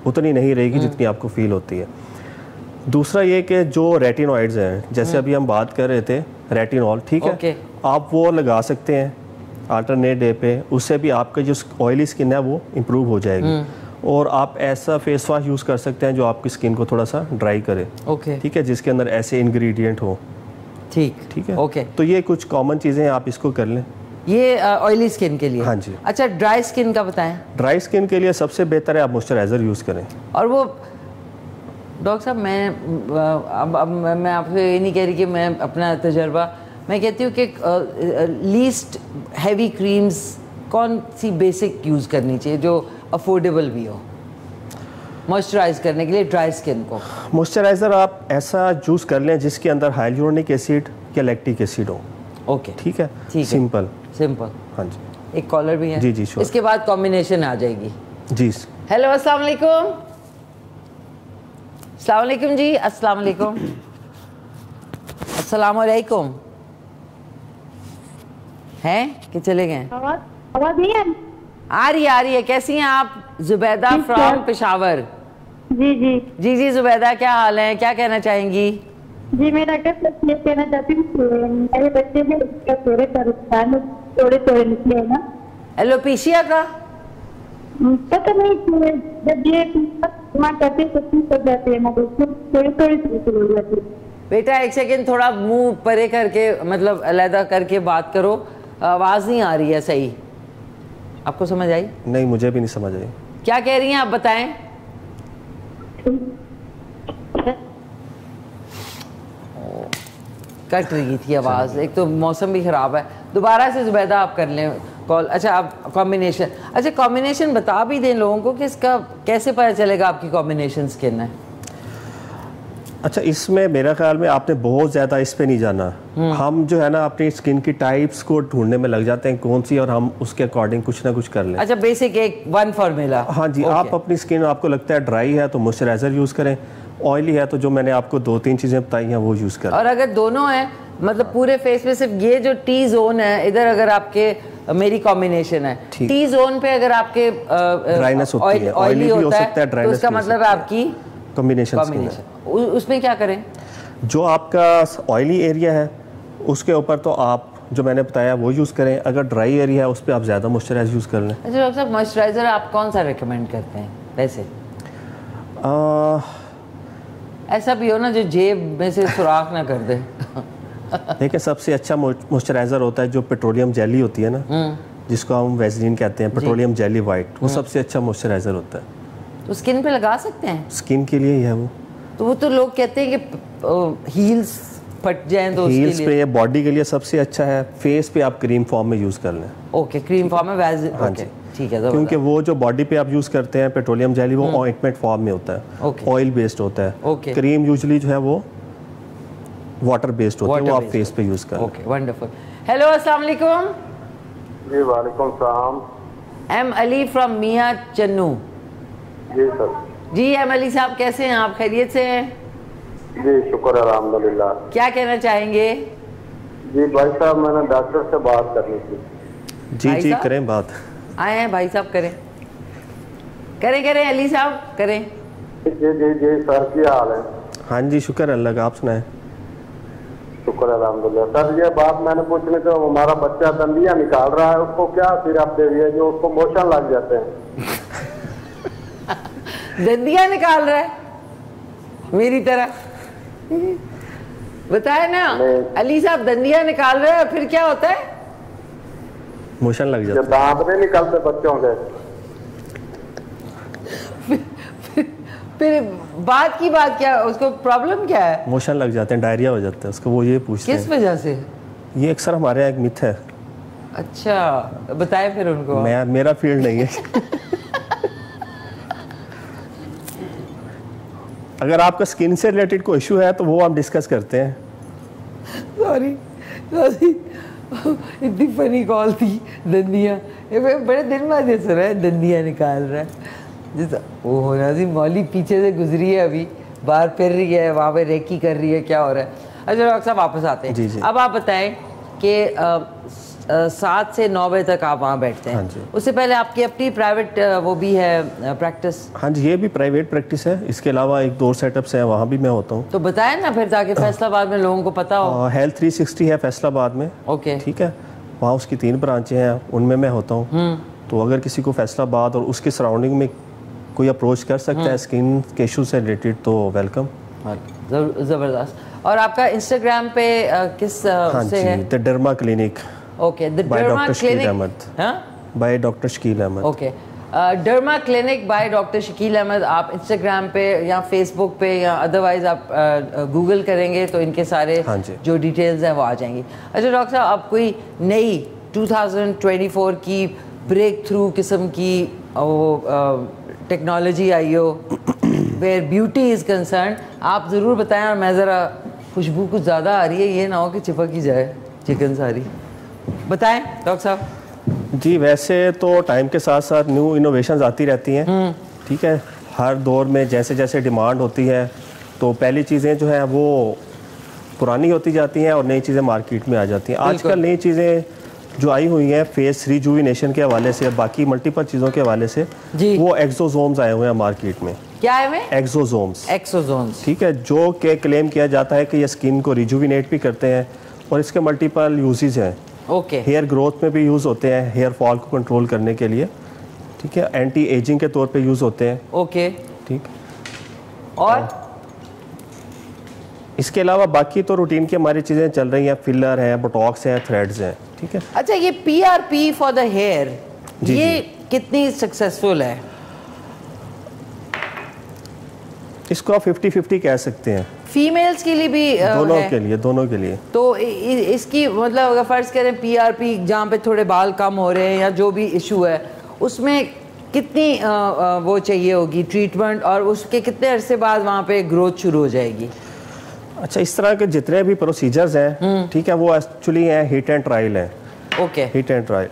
उतनी नहीं रहेगी जितनी आपको फील होती है। दूसरा ये कि जो रेटिनॉइड्स हैं, जैसे अभी हम बात कर रहे थे रेटिनॉल, ठीक है, आप वो लगा सकते हैं अल्टरनेट डे पे, उससे भी आपका जो ऑयली स्किन है वो इम्प्रूव हो जाएगी। और आप ऐसा फेस वॉश यूज़ कर सकते हैं जो आपकी स्किन को थोड़ा सा ड्राई करे, ठीक है, जिसके अंदर ऐसे इंग्रेडिएंट हो। ठीक है, तो ये कुछ कॉमन चीज़ें हैं, आप इसको कर लें। ये ऑयली स्किन के लिए। हाँ जी। अच्छा, ड्राई स्किन का बताएं। ड्राई स्किन के लिए सबसे बेहतर है आप मॉइस्चराइज़र यूज़ करें। और वो डॉक्टर साहब, अब मैं आपसे ये नहीं कह रही कि मैं अपना तजर्बा, मैं कहती हूँ कि लीस्ट हैवी क्रीम्स कौन सी बेसिक यूज़ करनी चाहिए जो अफोर्डेबल भी हो मॉइस्चराइज करने के लिए ड्राई स्किन को? मॉइस्चराइज़र आप ऐसा चूज़ कर लें जिसके अंदर हाइलुरोनिक एसिड या लैक्टिक एसिड हो। ओके, ठीक है, सिंपल। हाँ जी। एक कॉलर भी है। जी जी, श्योर। इसके बाद कॉम्बिनेशन आ जाएगी। जी। हेलो, अस्सलाम वालेकुम। अस्सलाम वालेकुम जी। अस्सलाम वालेकुम। अस्सलाम वालेकुम। हैं कि चले गए? आवाज नहीं है? आ रही है। कैसी हैं आप? जुबैदा फ्रॉम पेशावर। जी जी जी जी, जुबैदा क्या हाल है, क्या कहना चाहेंगी? जी, मैं डॉक्टर ये कहना चाहती हूँ, मेरे बच्चे में थोड़े निकले ना, एलोपेशिया का पता नहीं, जब ये करते कर जाते हैं, थोड़ी। बेटा एक सेकंड, थोड़ा मुंह परे करके, मतलब अलहदा करके बात करो, आवाज़ नहीं आ रही है सही। आपको समझ आई? नहीं, मुझे भी नहीं समझ आई। क्या कह रही हैं आप, बताएं। कट रही थी आवाज़, एक तो मौसम भी ख़राब है। दोबारा से जुबैदा आप कर लें कॉल। अच्छा, आप कॉम्बिनेशन, अच्छा कॉम्बिनेशन बता भी दें लोगों को कि इसका कैसे पता चलेगा आपकी कॉम्बिनेशन स्किन है? अच्छा, इसमें मेरा ख्याल में आपने बहुत ज़्यादा इस पे नहीं जाना। हम जो है ना अपनी स्किन की टाइप्स को ढूंढने में लग जाते हैं कौन सी, और हम उसके अकॉर्डिंग कुछ ना कुछ कर लें। अच्छा, बेसिक एक वन फार्मूला। हाँ जी। आप अपनी स्किन आपको लगता है ड्राई है तो मॉइस्चराइज़र यूज़ करें, ऑयली है तो जो मैंने आपको 2-3 चीज़ें बताई हैं वो यूज़ करें। और अगर दोनों है, मतलब पूरे फेस पे सिर्फ ये जो टी जोन है इधर, अगर आपके मेरी कॉम्बिनेशन है, टी जोन पे अगर आपके ड्राइनेस होती है, ऑयली होता है, तो उसका मतलब है आपकी कॉम्बिनेशन। उसमें क्या करें? जो आपका ऑयली एरिया है उसके ऊपर तो आप जो मैंने बताया वो यूज़ करें। अगर ड्राई एरिया है उस पर आप ज़्यादा मॉइस्चराइज़र यूज़ कर लें। अच्छा डॉक्टर साहब, मॉइस्चराइज़र आप कौन सा रिकमेंड करते हैं वैसे? ऐसा भी हो ना जो जेब में से सुराख ना कर दे। देखिए, सबसे अच्छा मॉइस्चराइज़र होता है जो पेट्रोलियम जेली होती है ना, जिसको हम वैसलीन कहते हैं, पेट्रोलियम जेली वाइट, वो सबसे अच्छा मॉइस्चराइजर होता है। तो स्किन पे लगा सकते हैं? स्किन के लिए ही है वो। तो वो तो लोग कहते हैं कि हील्स फट जाएं तो उसके लिए। हील्स पे या बॉडी के लिए सबसे अच्छा है, फेस पे आप क्रीम फॉर्म में यूज़ कर लें। ओके, क्रीम फॉर्म में वैसलीन। हाँ ओके, जी, ठीक है। क्योंकि वो जो बॉडी पे आप यूज़ करते हैं पेट्रोलियम जेली, वो ऑइंटमेंट फॉर्म में होता है, ऑयल बेस्ड होता है। क्रीम यूजुअली जो है वो वाटर बेस्ड होती है, वो आप फेस पे यूज़ करें। Okay, wonderful. हेलो, अस्सलाम वालेकुम। जी वालेकुम सलाम। M Ali from Mian Channu. जी सर। जी एम अली साहब, कैसे हैं आप? खैरियत से हैं? जी शुक्र अल्हम्दुलिल्लाह। क्या कहना चाहेंगे? जी भाई साहब, मैंने डॉक्टर से बात करनी थी। जी जी करें बात। आए हैं भाई साहब, करें करें करें अली साहब करें। जी जी जी सर, क्या हाल है? हाँ जी शुक्र अल्लाह का, आप सुनाएं। शुक्र अल्हम्दुलिल्लाह। सर ये बात मैंने पूछने को, हमारा बच्चा दंदिया निकाल रहा है, उसको क्या सिरप दे दिए जो उसको मोशन लग जाते हैं? दंदिया निकाल रहा है मेरी तरह? बताए ना अली साहब, दंदिया निकाल रहे हैं, फिर क्या होता है? मोशन लग जाता है। दांत नहीं निकलते बच्चों के। फिर बात की बात क्या, उसको प्रॉब्लम क्या है? मोशन लग जाते हैं, डायरिया हो जाता है उसको, वो ये पूछते हैं किस वजह से? ये अक्सर हमारे यहाँ एक मिथ है। अच्छा, बताए फिर उनको। मेरा फील्ड नहीं है। अगर आपका स्किन से रिलेटेड कोई इशू है तो वो हम डिस्कस करते हैं। सॉरी इतनी फनी कॉल थी। दंदिया, बड़े दिन बाद ये सुना है दंदिया निकाल रहा है। जिस वो होना थी, मौली पीछे से गुजरी है, अभी बाहर फिर रही है, वहाँ पे रेकी कर रही है, क्या हो रहा है? अच्छा डॉक्टर साहब, वापस आते हैं। जी जी। अब आप बताएं कि 7 से 9 बजे तक आप वहाँ बैठते हैं। हाँ जी। उससे पहले आपकी अपनी प्राइवेट वो भी है प्रैक्टिस? हाँ जी, ये भी प्राइवेट प्रैक्टिस है। इसके अलावा 1-2 सेटअप्स हैं, वहाँ भी मैं होता हूँ। तो बताएं ना फिर, ताकि फैसलाबाद में लोगों को पता हो। हेल्थ 360 है फैसलाबाद में। ओके, ठीक है, वहाँ उसकी 3 ब्रांचें हैं, उनमें मैं होता हूँ। तो अगर किसी को फैसलाबाद और उसके सराउंडिंग में कोई अप्रोच कर सकता है स्किन के इशू से रिलेटेड, तो वेलकम। ज़बरदस्त। और आपका इंस्टाग्राम पे किस से है? The derma clinic. Okay, the derma clinic. हाँ, by doctor Shakeel Ahmed. Okay, derma clinic by doctor Shakeel Ahmed. आप इंस्टाग्राम पे या फेसबुक पे या अदरवाइज आप गूगल करेंगे तो इनके सारे जो डिटेल्स हैं वो आ जाएंगी। अच्छा डॉक्टर साहब, आप कोई नई 2024 की ब्रेक थ्रू किस्म की वो टेक्नोलॉजी आई हो वेयर ब्यूटी इज़ कंसर्न, आप ज़रूर बताएं। और मैं ज़रा, खुशबू कुछ ज़्यादा आ रही है, ये ना हो कि चिपक ही जाए चिकन सारी। बताएं डॉक्टर साहब। जी, वैसे तो टाइम के साथ साथ न्यू इनोवेशंस आती रहती हैं। ठीक है, हर दौर में जैसे जैसे डिमांड होती है, तो पहली चीज़ें जो हैं वो पुरानी होती जाती हैं और नई चीज़ें मार्केट में आ जाती हैं। आजकल नई चीज़ें जो आई हुई हैं फेस रिजुविनेशन के हवाले से, बाकी मल्टीपल चीज़ों के हवाले से, वो एक्सोसोम्स आए हुए हैं मार्केट में। क्या है में? एक्सोसोम्स। ठीक है, जो के क्लेम किया जाता है कि ये स्किन को रिजुविनेट भी करते हैं और इसके मल्टीपल यूजेस हैं। ओके, हेयर ग्रोथ में भी यूज़ होते हैं, हेयर फॉल को कंट्रोल करने के लिए। ठीक है, एंटी एजिंग के तौर पे यूज़ होते हैं। ओके, ठीक। और इसके अलावा बाकी तो रूटीन की हमारी चीज़ें चल रही हैं, फिलर है, बोटॉक्स है, थ्रेड्स हैं। ठीक है। अच्छा, ये PRP फॉर द हेयर, ये कितनी सक्सेसफुल है? इसको आप 50-50 कह सकते हैं। फीमेल्स के लिए भी दोनों के लिए। तो इसकी मतलब अगर फर्ज करें PRP जहाँ पे थोड़े बाल कम हो रहे हैं या जो भी इशू है, उसमें कितनी वो चाहिए होगी ट्रीटमेंट, और उसके कितने अरसे बाद वहाँ पे ग्रोथ शुरू हो जाएगी? अच्छा, इस तरह के जितने भी प्रोसीजर्स हैं, ठीक है, वो एक्चुअली हैं हिट एंड ट्रायल है। ओके, हिट एंड ट्रायल,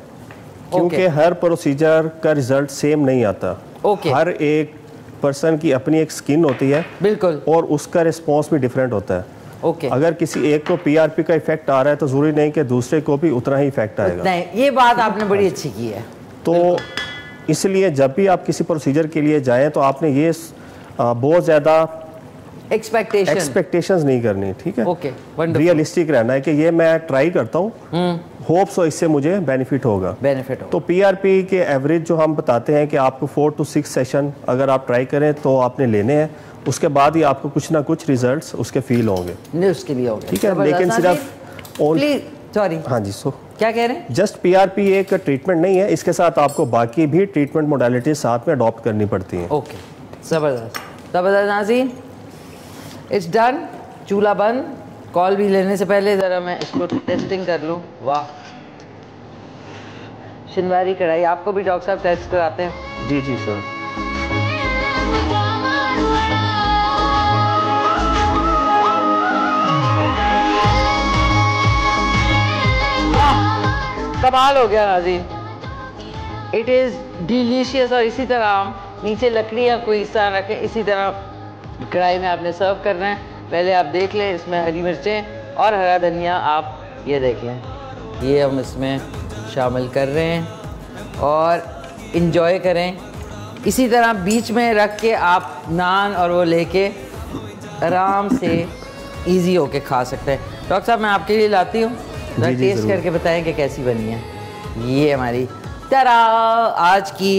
क्योंकि हर प्रोसीजर का रिजल्ट सेम नहीं आता। ओके, हर एक पर्सन की अपनी एक स्किन होती है, बिल्कुल, और उसका रिस्पॉन्स भी डिफरेंट होता है। ओके, अगर किसी एक को PRP का इफेक्ट आ रहा है तो जरूरी नहीं कि दूसरे को भी उतना ही इफेक्ट आएगा। नहीं, ये बात आपने बड़ी अच्छी की है। तो इसलिए जब भी आप किसी प्रोसीजर के लिए जाएं तो आपने ये बहुत ज़्यादा एक्सपेक्टेशंस नहीं करनी। ठीक है, ओके, रियलिस्टिक रहना है कि ये मैं ट्राई करता हूँ, होप सो इससे मुझे बेनिफिट होगा। तो PRP के एवरेज जो हम बताते हैं कि आपको 4 to 6 सेशन अगर आप ट्राई करें तो आपने लेने हैं, उसके बाद ही आपको कुछ ना कुछ रिजल्ट्स उसके फील होंगे। उसके लिए होंगे। ठीक है, लेकिन सिर्फ सॉरी, हाँ जी, क्या कह रहे हैं? जस्ट PRP एक ट्रीटमेंट नहीं है, इसके साथ आपको बाकी भी ट्रीटमेंट मोडालिटी साथ में अडॉप्ट करनी पड़ती हैं। ओके, ज़बरदस्त ज़बरदस्त नाज़रीन, इट्स डन। चूल्हा बंद। कॉल भी लेने से पहले ज़रा मैं इसको टेस्टिंग कर लूँ। वाह, शिनवारी कढ़ाई। आपको भी डॉक्टर साहब टेस्ट कराते हैं? जी जी सर। कमाल हो गया नाज़रीन, इट इज़ डिलीशियस। और इसी तरह नीचे लकड़ियाँ कोई इस तरह रखें, इसी तरह कढ़ाई में आपने सर्व करना है। पहले आप देख लें, इसमें हरी मिर्चें और हरा धनिया आप ये देखें, ये हम इसमें शामिल कर रहे हैं और इन्जॉय करें। इसी तरह बीच में रख के आप नान और वो लेके आराम से इजी होके खा सकते हैं। डॉक्टर साहब मैं आपके लिए लाती हूँ, टेस्ट करके बताएं कि कैसी बनी है। ये हमारी तरा आज की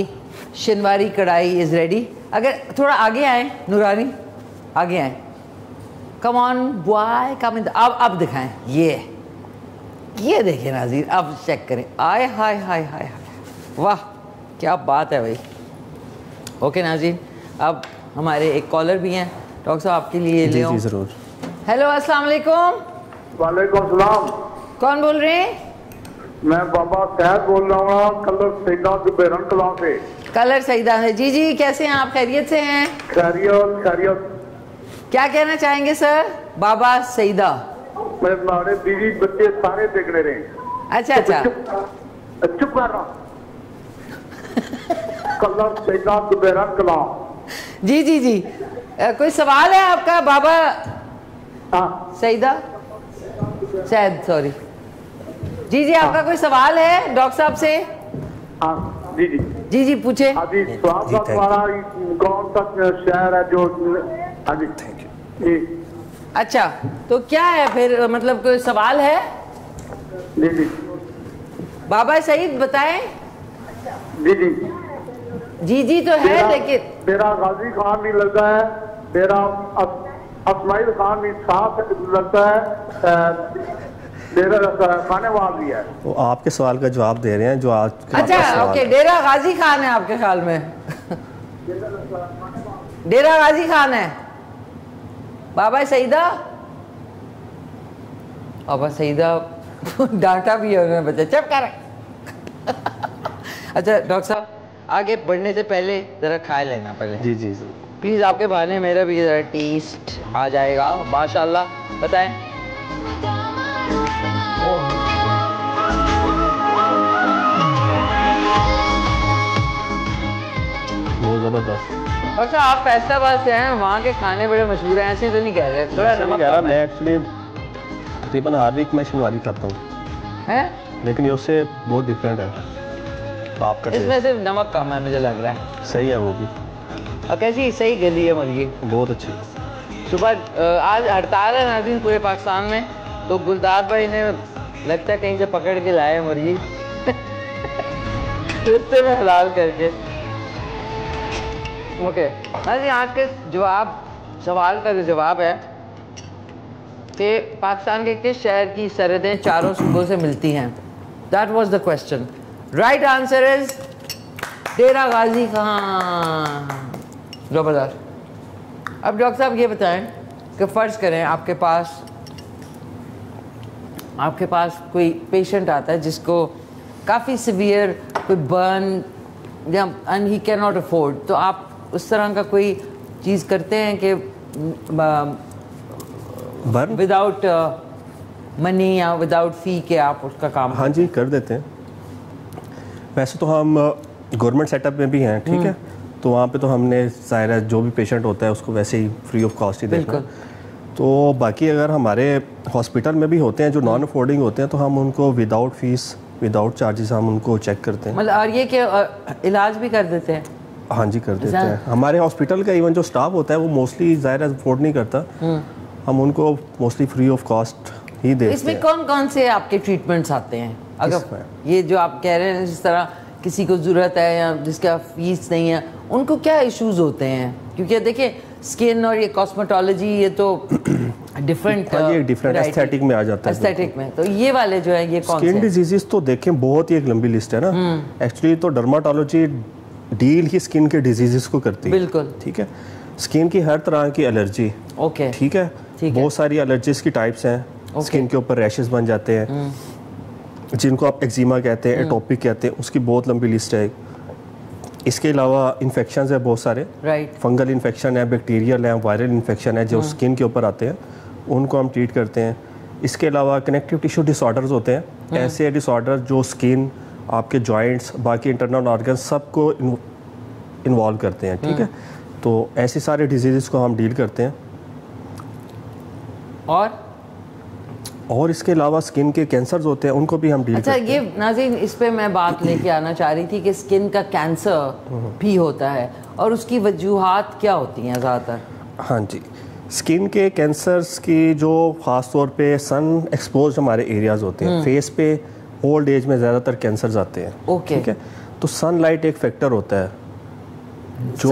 शिनवारी कढ़ाई इज़ रेडी। अगर थोड़ा आगे आए नूरानी, आगे आए, कम ऑन बॉय कम इन। अब दिखाएं, ये देखें नाज़रीन, अब चेक करें। आय हाय हाय हाय हाय, वाह क्या बात है भाई। ओके नाज़रीन, अब हमारे एक कॉलर भी हैं, डॉक्टर साहब आपके लिए ले आओ। ज़रूर। हेलो अस्सलाम वालेकुम। वालेकुम सलाम। कौन बोल रहे हैं? मैं बाबा सैद बोल रहा हूँ, कलर सईदा जुबैरन कलां से। कलर सईदा है जी जी, कैसे हैं आप? खैरियत से हैं? खैरियत खैरियत। क्या कहना चाहेंगे सर? बाबा सईदा, मैं हमारे बीवी बच्चे सारे देखने रहे। अच्छा अच्छा, चुप कर रहा। कलर सईदा जुबैरन कलां। जी जी जी, कोई सवाल है आपका बाबा? हाँ सईदा सैद, सॉरी जी जी, आपका कोई सवाल है डॉक्टर साहब से? हाँ जी जी जी जी पूछे। हाँ जी, हमारा कौन सा शहर है जो? हाँ जी थैंक यू जी। अच्छा, तो क्या है फिर, मतलब कोई सवाल है? जी जी बाबा सईद बताएं। जी जी जी जी तो है, लेकिन मेरा गाजी खान भी लगता है, मेरा असमाइल खान भी साफ लगता है, मेरा खानेवाल भी है। वो आपके सवाल का जवाब दे रहे हैं जो आज अच्छा ओके, डेरा गाजी खान है आपके ख्याल में? डेरा गाजी खान है बाबा सईदा? बाबा सईदा डांटा भी है उन्होंने, बच्चा चुप कर। अच्छा डॉक्टर साहब, आगे बढ़ने से पहले ज़रा खा लेना पहले। जी जी प्लीज़, आपके बहाने मेरा भी ज़रा टेस्ट आ जाएगा। माशाल्लाह, बताएं। बहुत ज़बरदस्त। अच्छा, आप फैसलाबाद से हैं, वहाँ के खाने बड़े मशहूर हैं, ऐसे तो नहीं कह रहे? थोड़ा नमक कम है। मैं एक्चुअली तकरीबन हर वीक में शिनवारी खाता हूँ, हैं? लेकिन ये उससे बहुत डिफरेंट है। तो आपका इसमें सिर्फ नमक कम है मुझे लग रहा है। सही है वो भी। और कैसी सही गली है मुर्गी? बहुत अच्छी। सुबह आज हड़ताल है नाज़रीन पूरे पाकिस्तान में, तो गुलदार भाई ने लगता है कहीं से पकड़ के लाए मुर्गी रिश्ते में हलाल करके। ओके नाज़रीन, आज के सवाल का जो जवाब है कि पाकिस्तान के किस शहर की सरहदें चारों सूबों से मिलती हैं? That was the question. Right answer is Dera Ghazi Khan. ज़बरदस्त। अब डॉक्टर साहब ये बताएं कि फ़र्ज़ करें आपके पास कोई पेशेंट आता है जिसको काफ़ी सिवियर कोई बर्न या and he can not afford, तो आप उस तरह का कोई चीज़ करते हैं कि विदाउट मनी या विदाउट फ़ी के आप उसका काम? हाँ जी, कर देते हैं। वैसे तो हम गवर्नमेंट सेटअप में भी हैं, ठीक है, तो वहाँ पे तो हमने ज़ाहिर है जो भी पेशेंट होता है उसको वैसे ही फ्री ऑफ कॉस्ट ही देते हैं। तो बाकी अगर हमारे हॉस्पिटल में भी होते हैं जो नॉन अफोर्डिंग होते हैं, तो हम उनको विदाउट फीस विदाउट चार्जेस हम उनको चेक करते हैं। मतलब और ये कि इलाज भी कर देते हैं? हाँ जी, कर देते हैं। हमारे हॉस्पिटल का इवन जो स्टाफ होता है वो मोस्टली ज़ाहिर अफोर्ड नहीं करता, हम उनको मोस्टली फ्री ऑफ कॉस्ट ही देते हैं। इसमें कौन कौन से आपके ट्रीटमेंट्स आते हैं? अगर ये जो आप कह रहे हैं जिस तरह किसी को ज़रूरत है या जिसका फीस नहीं है, उनको क्या इश्यूज़ होते हैं? क्योंकि देखिए स्किन और ये कॉस्मेटोलॉजी ये तो डिफरेंट ये डिफरेंट एस्थेटिक में आ जाता है। एस्थेटिक में तो ये वाले जो है ये कौन से? स्किन डिजीजेस तो देखें बहुत ही एक लंबी लिस्ट है ना। एक्चुअली तो डर्माटोलॉजी डील ही स्किन के डिजीजेस को करती है। बिल्कुल ठीक है। स्किन की हर तरह की एलर्जी, ओके, ठीक है, बहुत सारी एलर्जीज की टाइप्स हैं। स्किन के ऊपर रैशेस बन जाते हैं जिनको आप एक्जिमा कहते हैं, एटोपिक कहते हैं, उसकी बहुत लंबी लिस्ट है। इसके अलावा इन्फेक्शंस है बहुत सारे, राइट, फंगल इन्फेक्शन है, बैक्टीरियल है, वायरल इन्फेक्शन है जो स्किन के ऊपर आते हैं, उनको हम ट्रीट करते हैं। इसके अलावा कनेक्टिव टिश्यू डिसऑर्डर्स होते हैं, ऐसे डिसऑर्डर जो स्किन, आपके जॉइंट्स, बाकी इंटरनल ऑर्गन सबको इन्वॉल्व करते हैं। ठीक है, तो ऐसे सारे डिजीज़ को हम डील करते हैं। और इसके अलावा स्किन के कैंसर्स होते हैं, उनको भी हम डील करते हैं। अच्छा, ये नाज़रीन इस पे मैं बात लेके आना चाह रही थी कि स्किन का कैंसर भी होता है और उसकी वजूहात क्या होती हैं ज़्यादातर? हाँ जी, स्किन के कैंसर्स की जो ख़ास तौर पे सन एक्सपोज हमारे एरियाज़ होते हैं, फेस पे ओल्ड एज में ज़्यादातर कैंसर्स आते हैं। ओके, ठीक है, तो सनलाइट एक फैक्टर होता है, जो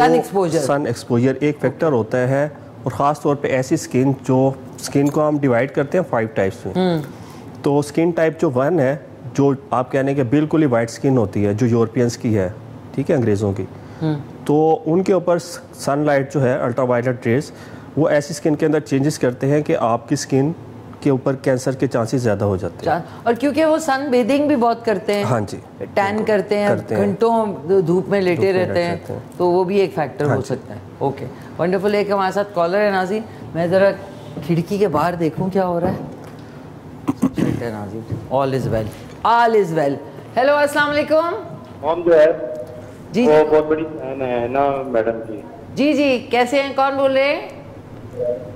सन एक्सपोजर एक फैक्टर होता है। और ख़ास तौर पे ऐसी स्किन जो स्किन को हम डिवाइड करते हैं 5 टाइप्स में। तो स्किन टाइप जो 1 है, जो आप कहने के बिल्कुल ही वाइट स्किन होती है, जो यूरोपियंस की है, ठीक है, अंग्रेज़ों की, तो उनके ऊपर सनलाइट जो है, अल्ट्रावायलेट रेज, वो ऐसी स्किन के अंदर चेंजेस करते हैं कि आपकी स्किन के ऊपर कैंसर के चांसेस ज़्यादा हो जाते हैं। और क्योंकि वो सन बेदिंग भी बहुत करते हैं, हाँ जी, टैन करते हैं, घंटों धूप में लेटे रहते हैं, तो वो भी एक फैक्टर हो सकता है। Okay, wonderful. एक हमारे साथ कॉलर है नाज़रीन, मैं ज़रा खिड़की के बाहर देखूं क्या हो रहा है। नाज़रीन, all is well, all is well. Hello, अस्सलाम वालेकुम। हम जो है जी, वो बहुत बड़ी फैन है ना मैडम की। जी जी, कैसे हैं, कौन बोल रहे हैं?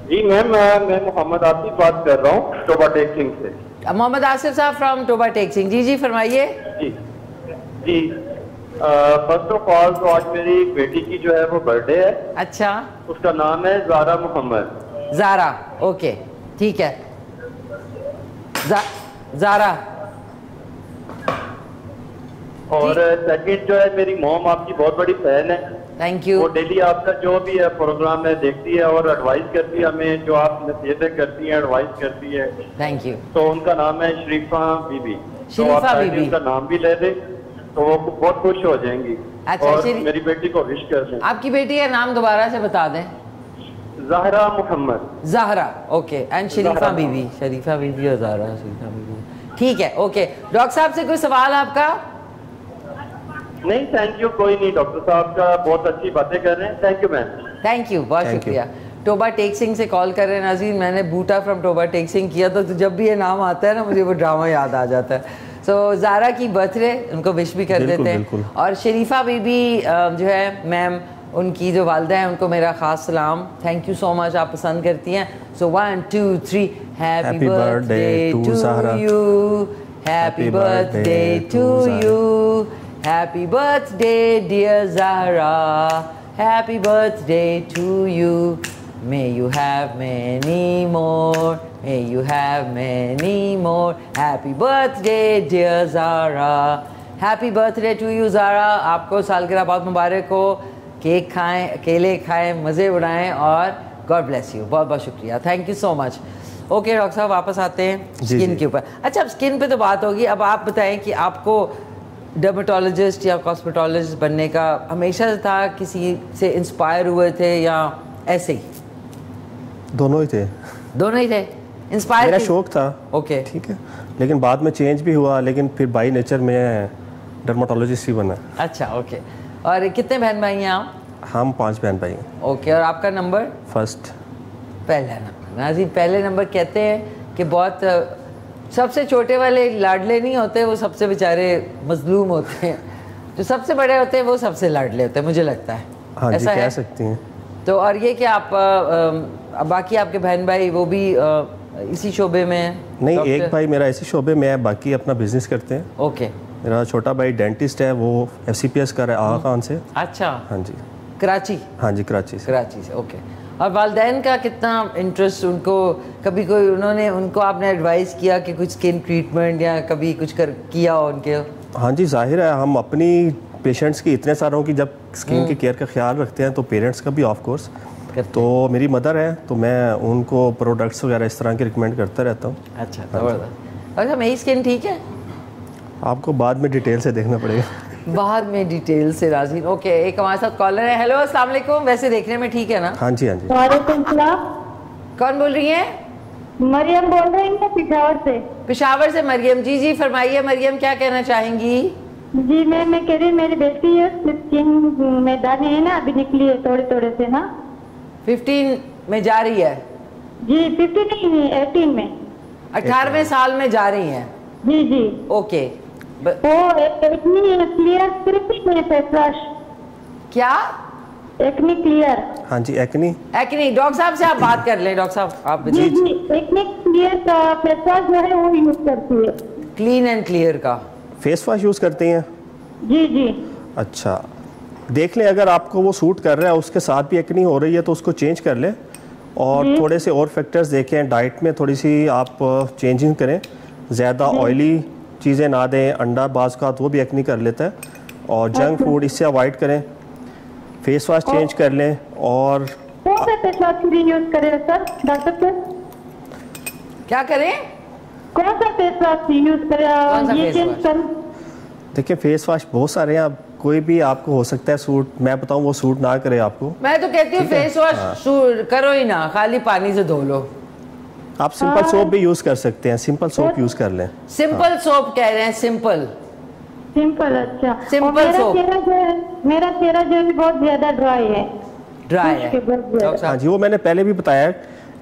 जी मैम, मैं मोहम्मद आसिफ बात कर रहा हूँ टोबा टेक सिंह से। मोहम्मद आसिफ साहब फ्रॉम टोबा टेक सिंह। जी जी, फरमाइए। जी जी, फर्स्ट ऑफ ऑल तो आज मेरी बेटी की जो है वो बर्थडे है। अच्छा, उसका नाम है ज़ारा मोहम्मद। ज़ारा, ओके, ठीक है, ज़ारा। और सेकंड जो है, मेरी मॉम आपकी बहुत बड़ी फैन है। Thank you. वो डेली आपका जो भी है प्रोग्राम है देखती है और एडवाइस करती है हमें, जो आप नसीहतें करती हैं, एडवाइस करती है। Thank you. तो उनका नाम है शरीफा बीबी। शरीफा बीबी, उनका नाम भी ले दे तो वो बहुत खुश हो जाएंगी। अच्छा, और मेरी बेटी को विश कर दें। आपकी बेटी का नाम दोबारा से बता दें। ज़हरा मोहम्मद। ज़हरा, ओके, एंड शरीफा बीबी। शरीफा बीबी और ज़हरा, शरीफा बीबी, ठीक है, ओके। डॉक्टर साहब से कोई सवाल आपका? नहीं, थैंक यू, कोई नहीं। डॉक्टर साहब का बहुत अच्छी बातें कर रहे हैं। Thank you ma'am. Thank you, बहुत शुक्रिया। टोबा टेक सिंह से कॉल कर रहे हैं नाज़रीन। मैंने बूटा फ्रॉम टोबा टेक सिंह किया तो जब भी ये नाम आता है ना, मुझे वो ड्रामा याद आ जाता है। सो ज़ारा की बर्थडे, उनको विश भी कर देते हैं। और शरीफा बीबी जो है मैम, उनकी जो वालदा है, उनको मेरा ख़ास सलाम। थैंक यू सो मच, आप पसंद करती हैं। So 1 2 3, happy birthday to you, happy birthday to you, happy birthday dear Zahra, happy birthday to you, may you have many more, may you have many more, happy birthday dear Zara, happy birthday to you Zara। आपको सालगिरह बहुत मुबारक हो, cake खाएं, अकेले खाएं, मज़े उड़ाएं और God bless you. बहुत बहुत शुक्रिया, thank you so much. Okay doctor साहब, वापस आते हैं स्किन के ऊपर। अच्छा, अब स्किन पे तो बात होगी, अब आप बताएं कि आपको डर्मेटोलॉजिस्ट या कॉस्मेटोलॉजिस्ट बनने का हमेशा था, किसी से इंस्पायर हुए थे या ऐसे ही? दोनों ही थे। दोनों ही थे, इंस्पायर? मेरा शौक था, ओके, ठीक है, लेकिन बाद में चेंज भी हुआ, लेकिन फिर बाई नेचर में डर्मेटोलॉजिस्ट ही बना। अच्छा, ओके। और कितने बहन भाई हैं आप? हम 5 बहन भाई हैं। ओके, और आपका नंबर? फर्स्ट, पहला नंबर। नाज़रीन, पहले नंबर कहते हैं कि बहुत सबसे छोटे वाले लाडले नहीं होते, वो सबसे बेचारे मजलूम होते हैं। जो सबसे बड़े होते हैं वो सबसे लाडले होते हैं, मुझे लगता है। हाँ जी, कह सकती हैं। तो और ये कि आप बाकी आपके बहन भाई वो भी इसी शोबे में हैं? नहीं, एक भाई मेरा इसी शोबे में है, बाकी अपना बिजनेस करते हैं। ओके। मेरा छोटा भाई डेंटिस्ट है, वो FCPS कर रहा है आगा खान से। अच्छा, हाँ जी। कराची? हाँ जी, कराची से। कराची से, ओके। और वालिदैन का कितना इंटरेस्ट? उनको कभी कोई उनको आपने एडवाइस किया कि कुछ स्किन ट्रीटमेंट या कभी कुछ किया हो उनके? हाँ जी, जाहिर है, हम अपनी पेशेंट्स की इतने सारों की जब स्किन की केयर का ख्याल रखते हैं तो पेरेंट्स का भी ऑफ कोर्स। तो मेरी मदर है, तो मैं उनको प्रोडक्ट्स वगैरह इस तरह के रिकमेंड करता रहता हूँ। अच्छा, ज़बरदस्त। अच्छा, मेरी स्किन ठीक है? आपको बाद में डिटेल से देखना पड़ेगा। बाद में डिटेल से राज़ी। ओके, एक हमारे साथ कॉलर है। हेलो, अस्सलाम वालेकुम। वैसे देखने में ठीक है ना? हाँ जी, हाँ जी। वालेकुम सलाम। कौन बोल रही हैं? मरियम बोल रही हैं पिशावर से। पेशावर से मरियम जी। जी फरमाइए मरियम, क्या कहना चाहेंगी? जी मैं कह रही, मेरी बेटी है, स्किन में दाने है ना, अभी निकली है थोड़े थोड़े से ना। 15 में जा रही है? जी 15 नहीं, 18 में। 18वें साल में जा रही हैं? जी जी। ओके। वो एक्नी क्लियर सिर्फ में फेस वॉश। क्या? Acne clear. हाँ जी, एक्नी। एक्नी, डॉक्टर साहब से आप बात कर लें। डॉक्टर साहब आप जी जी, एक्नी क्लियर का फेस वॉश जो है वो यूज करती है। क्लीन एंड क्लियर का फेस वॉश यूज़ करते हैं? जी जी। अच्छा, देख लें अगर आपको वो सूट कर रहा है, उसके साथ भी एक्नी हो रही है तो उसको चेंज कर लें। और थोड़े से और फैक्टर्स देखें, डाइट में थोड़ी सी आप चेंजिंग करें, ज़्यादा ऑयली चीज़ें ना दें, अंडा बाज़ का तो वो भी एक्नी कर लेता है, और जंक फूड इससे अवॉइड करें। फेस वॉश चेंज कर लें। और कौन सा फेस वॉश यूज करें सर डॉक्टर साहब? क्या करें? कौन सा फेस वॉश यूज करें? ये चेंज करें। देखिए, फेस वॉश बहुत सारे हैं, आप कोई भी आपको हो सकता है सूट, मैं बताऊं वो सूट ना करे आपको। मैं तो कहती हूँ फेस वॉश करो ही ना, खाली पानी से धो लो। आप सिंपल सोप भी यूज कर सकते हैं, सिंपल सोप यूज कर लें। सिंपल सोप कह रहे हैं? Simple simple. अच्छा, सिंपल सोप। मेरा चेहरा जो है बहुत ज्यादा ड्राई है। ड्राई है? हाँ जी, वो मैंने पहले भी बताया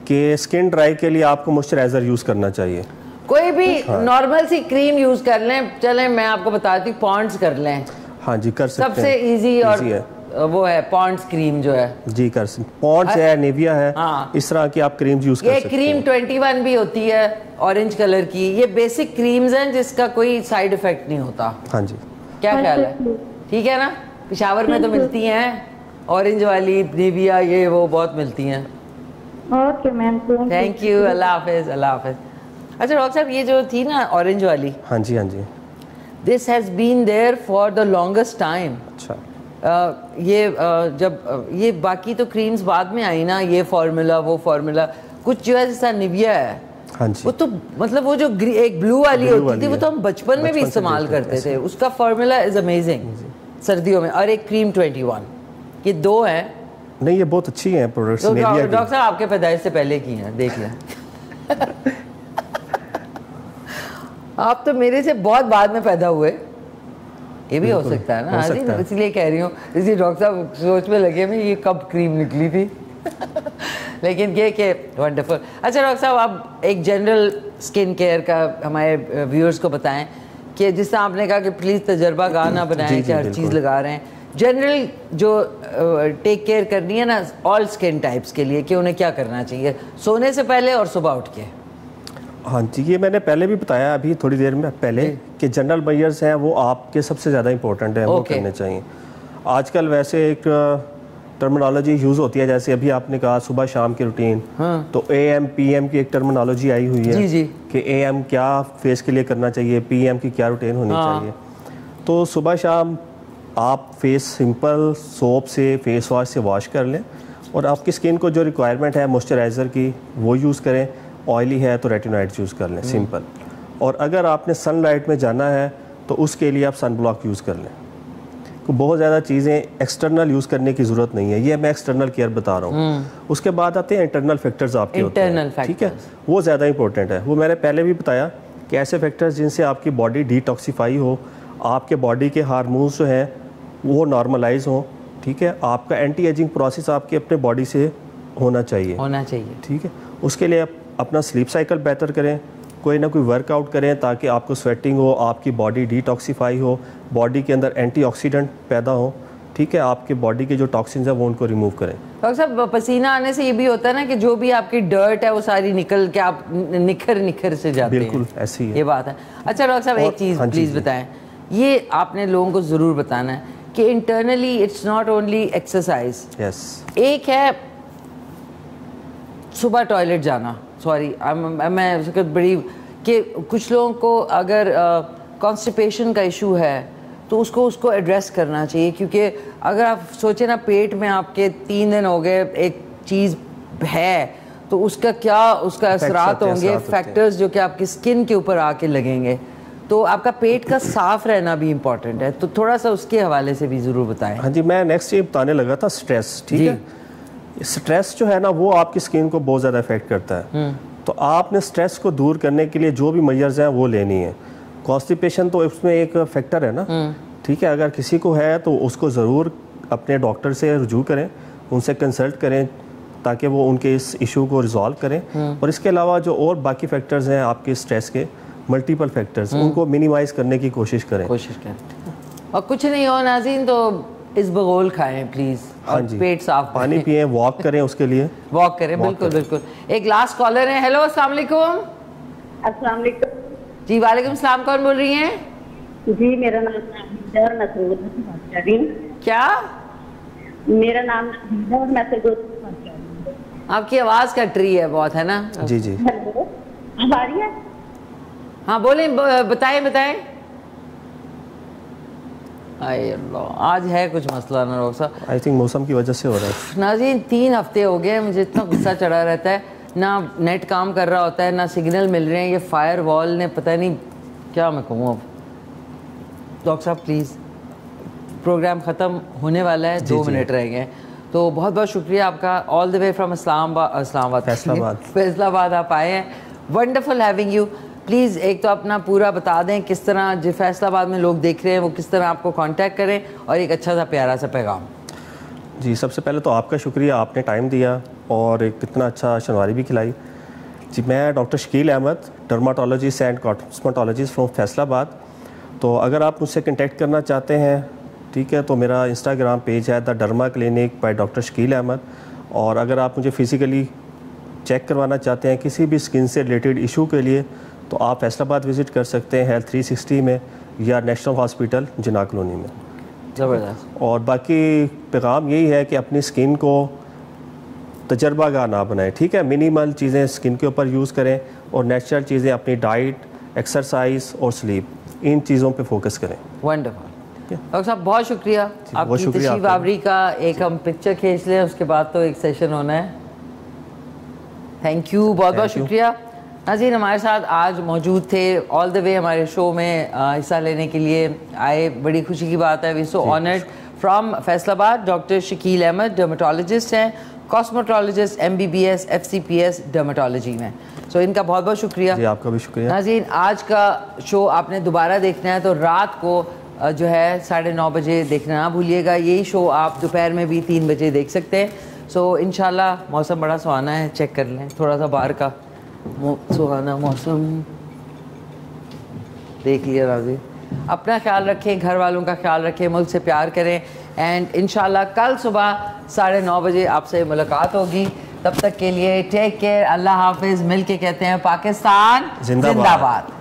कि स्किन ड्राई के लिए आपको मॉइस्चराइजर यूज करना चाहिए। कोई भी नॉर्मल सी क्रीम यूज कर लें। चलें मैं आपको बताती हूँ, पॉन्ड्स कर लें। हाँ जी, कर सकते हैं। सबसे इजी और वो है पॉन्ड्स क्रीम जो है। जी कर सकते, पॉन्ड्स है, निविया है। हाँ। इस तरह की आप क्रीम यूज कर सकते हैं। ये क्रीम 21 भी होती है ऑरेंज कलर की। ये बेसिक क्रीम्स हैं जिसका कोई साइड इफेक्ट नहीं होता। हाँ जी, क्या ख्याल है? ठीक है ना? पेशावर में तो मिलती हैं ऑरेंज वाली निविया, ये वो बहुत मिलती हैं। Okay ma'am, thank you. अल्लाह हाफिज। अल्लाह हाफिज। अच्छा डॉक्टर साहब, ये जो थी ना ऑरेंज वाली, हाँ जी, हाँ जी, this has been there for the longest time. अच्छा। जब ये बाकी तो क्रीम्स बाद में आई ना, ये फार्मूला वो फार्मूला, कुछ जो है जैसा निविया है, हाँ जी, वो तो मतलब वो जो एक ब्लू वाली होती थी, वो तो हम बचपन में भी इस्तेमाल करते थे। उसका फार्मूला इज अमेजिंग सर्दियों में। और एक क्रीम 21, ये दो हैं। नहीं, ये बहुत अच्छी हैं प्रोडक्ट्स। तो डॉक्टर साहब आपके पैदाइश से पहले की हैं, देख लें। आप तो मेरे से बहुत बाद में पैदा हुए, ये भी हो सकता है ना? इसलिए कह रही हूँ, इसलिए डॉक्टर साहब सोच में लगे मैं ये कब क्रीम निकली थी। लेकिन ये कि वंडरफुल। अच्छा डॉक्टर साहब, आप एक जनरल स्किन केयर का हमारे व्यूअर्स को बताएं कि जिस तरह आपने कहा कि प्लीज़ तजर्बा गा ना बनाएं कि हर चीज़ लगा रहे हैं, जनरल जो टेक केयर करनी है ना ऑल स्किन टाइप्स के लिए, कि उन्हें क्या करना चाहिए सोने से पहले और सुबह उठ के? हाँ जी, ये मैंने पहले भी बताया अभी थोड़ी देर में पहले कि जनरल मेजर्स हैं वो आपके सबसे ज़्यादा इंपॉर्टेंट है, वो करने चाहिए। आजकल वैसे एक टर्मिनोलॉजी यूज़ होती है, जैसे अभी आपने कहा सुबह शाम की रूटीन, तो AM PM की एक टर्मिनोलॉजी आई हुई है कि AM क्या फेस के लिए करना चाहिए, PM की क्या रूटीन होनी चाहिए। तो सुबह शाम आप फेस सिंपल सोप से, फेस वॉश से वॉश कर लें, और आपकी स्किन को जो रिक्वायरमेंट है मॉइस्चराइज़र की वो यूज़ करें। ऑयली है तो रेटिनॉइड्स यूज़ कर लें, सिंपल। और अगर आपने सनलाइट में जाना है तो उसके लिए आप सन ब्लॉक यूज़ कर लें। तो बहुत ज़्यादा चीज़ें एक्सटर्नल यूज़ करने की ज़रूरत नहीं है, ये मैं एक्सटर्नल केयर बता रहा हूँ। उसके बाद आते हैं इंटरनल फैक्टर्स आपके होते हैं, ठीक है, वो ज़्यादा इंपॉर्टेंट है। वो मैंने पहले भी बताया कि ऐसे फैक्टर्स जिनसे आपकी बॉडी डिटॉक्सीफाई हो, आपके बॉडी के हार्मोन्स जो हैं वो नॉर्मलाइज हों, ठीक है, आपका एंटी एजिंग प्रोसेस आपके अपने बॉडी से होना चाहिए, ठीक है। उसके लिए आप अपना स्लीप साइकिल बेहतर करें, कोई ना कोई वर्कआउट करें ताकि आपको स्वेटिंग हो, आपकी बॉडी डिटॉक्सीफाई हो, बॉडी के अंदर एंटीऑक्सीडेंट पैदा हो, ठीक है, आपके बॉडी के जो टॉक्सिन्स हैं वो उनको रिमूव करें। डॉक्टर साहब, पसीना आने से ये भी होता है ना कि जो भी आपकी डर्ट है वो सारी निकल के आप निखर से जाते हैं। बिल्कुल ऐसी है, ये बात है। अच्छा डॉक्टर साहब, एक चीज़ प्लीज़ बताएं, ये आपने लोगों को ज़रूर बताना है कि internally it's not only exercise. एक है सुबह टॉयलेट जाना, सॉरी मैं बड़ी कि कुछ लोगों को अगर कॉन्स्टिपेशन का इशू है तो उसको एड्रेस करना चाहिए, क्योंकि अगर आप सोचें ना पेट में आपके 3 दिन हो गए एक चीज़ है तो उसका क्या उसका असरात होंगे, फैक्टर्स जो कि आपकी स्किन के ऊपर आके लगेंगे। तो आपका पेट का साफ रहना भी इम्पॉर्टेंट है, तो थोड़ा सा उसके हवाले से भी ज़रूर बताएं। हाँ जी, मैं नेक्स्ट ये बताने लगा था स्ट्रेस। ठीक है, स्ट्रेस जो है ना वो आपकी स्किन को बहुत ज़्यादा इफेक्ट करता है। तो आपने स्ट्रेस को दूर करने के लिए जो भी मेजर्स हैं वो लेनी है। कॉन्स्टिपेशन तो इसमें एक फैक्टर है ना, ठीक है। अगर किसी को है तो उसको ज़रूर अपने डॉक्टर से रुजू करें, उनसे कंसल्ट करें ताकि वो उनके इस इशू को रिजॉल्व करें। और इसके अलावा जो और बाकी फैक्टर्स हैं आपके स्ट्रेस के, मल्टीपल फैक्टर्स, उनको मिनिमाइज़ करने की कोशिश करें। और कुछ नहीं हो नाज़रीन तो इसबगोल खाएं प्लीज़, और पेट साफ, पानी पिएं, वॉक करें, उसके लिए वॉक करें। बिल्कुल बिल्कुल। एक लास्ट कॉलर है। हेलो, अस्सलाम वालेकुम। अस्सलाम वालेकुम जी वालेकुम सलाम, कौन बोल रही हैं? जी मेरा नाम नबीदा और मैं सरगोदा से बात कर रही हूँ। क्या? मेरा नाम नबीदा और मैं सरगोदा से बात कर रही हूँ। आपकी आवाज़ कट रही है बहुत, है ना? जी जी। हेलो, अब आ रही है? हाँ बोलें, बताएं बताएं। आए अल्लाह, आज है कुछ मसला ना डॉक्टर साहब। आई थिंक मौसम की वजह से हो रहा है। नाज़रीन 3 हफ्ते हो गए मुझे इतना गुस्सा चढ़ा रहता है, ना नेट काम कर रहा होता है, ना सिग्नल मिल रहे हैं। ये फायर वॉल ने पता नहीं क्या मैं कहूँ अब। डॉक्टर साहब प्लीज़, प्रोग्राम ख़त्म होने वाला है, 2 मिनट रह गए। तो बहुत बहुत शुक्रिया आपका। All the way from Faisalabad आप आए हैं। Wonderful having you. प्लीज़ एक तो अपना पूरा बता दें किस तरह जो फैसलाबाद में लोग देख रहे हैं वो किस तरह आपको कांटेक्ट करें, और एक अच्छा सा प्यारा सा पैगाम। जी, सबसे पहले तो आपका शुक्रिया, आपने टाइम दिया और एक कितना अच्छा शनवारी भी खिलाई। जी, मैं doctor Shakeel Ahmed, dermatologist and cosmetologist from Faisalabad. तो अगर आप मुझसे कॉन्टेक्ट करना चाहते हैं, ठीक है, तो मेरा इंस्टाग्राम पेज है the derma clinic by doctor Shakeel Ahmed. और अगर आप मुझे फ़िज़िकली चेक करवाना चाहते हैं किसी भी स्किन से रिलेटेड इशू के लिए, तो आप फैसलाबाद विज़िट कर सकते हैं हेल्थ 360 में या नेशनल हॉस्पिटल जिन्ना कॉलोनी में। ज़बरदस्त। और बाकी पैगाम यही है कि अपनी स्किन को तजर्बागार ना बनाएं, ठीक है। मिनिमल चीज़ें स्किन के ऊपर यूज़ करें और नेचुरल चीज़ें अपनी डाइट, एक्सरसाइज और स्लीप, इन चीज़ों पे फोकस करें। वंडरफुल डॉक्टर साहब, बहुत शुक्रिया आपकी तशरीफ आवरी का। एक हम पिक्चर खींच लें, उसके बाद तो एक सेशन होना है। थैंक यू, बहुत बहुत शुक्रिया। नाज़रीन हमारे साथ आज मौजूद थे, ऑल द वे हमारे शो में हिस्सा लेने के लिए आए, बड़ी खुशी की बात है। We so honoured. From Faisalabad doctor Shakeel Ahmed, dermatologist हैं, कॉस्मेटोलॉजिस्ट, MBBS FCPS डर्माटोलॉजी में। सो इनका बहुत बहुत शुक्रिया। जी, आपका भी शुक्रिया। नाज़रीन आज का शो आपने दोबारा देखना है तो रात को जो है 9:30 बजे देखना ना भूलिएगा। यही शो आप दोपहर में भी 3 बजे देख सकते हैं। सो इंशाल्लाह मौसम बड़ा सुहाना है, चेक कर लें थोड़ा सा बाहर का सुहाना मौसम देख लिया। नाज़रीन अपना ख्याल रखें, घर वालों का ख्याल रखें, मुल्क से प्यार करें। एंड इंशाल्लाह कल सुबह 9:30 बजे आपसे मुलाकात होगी। तब तक के लिए टेक केयर, अल्लाह हाफिज़। मिल के कहते हैं पाकिस्तान जिंदाबाद।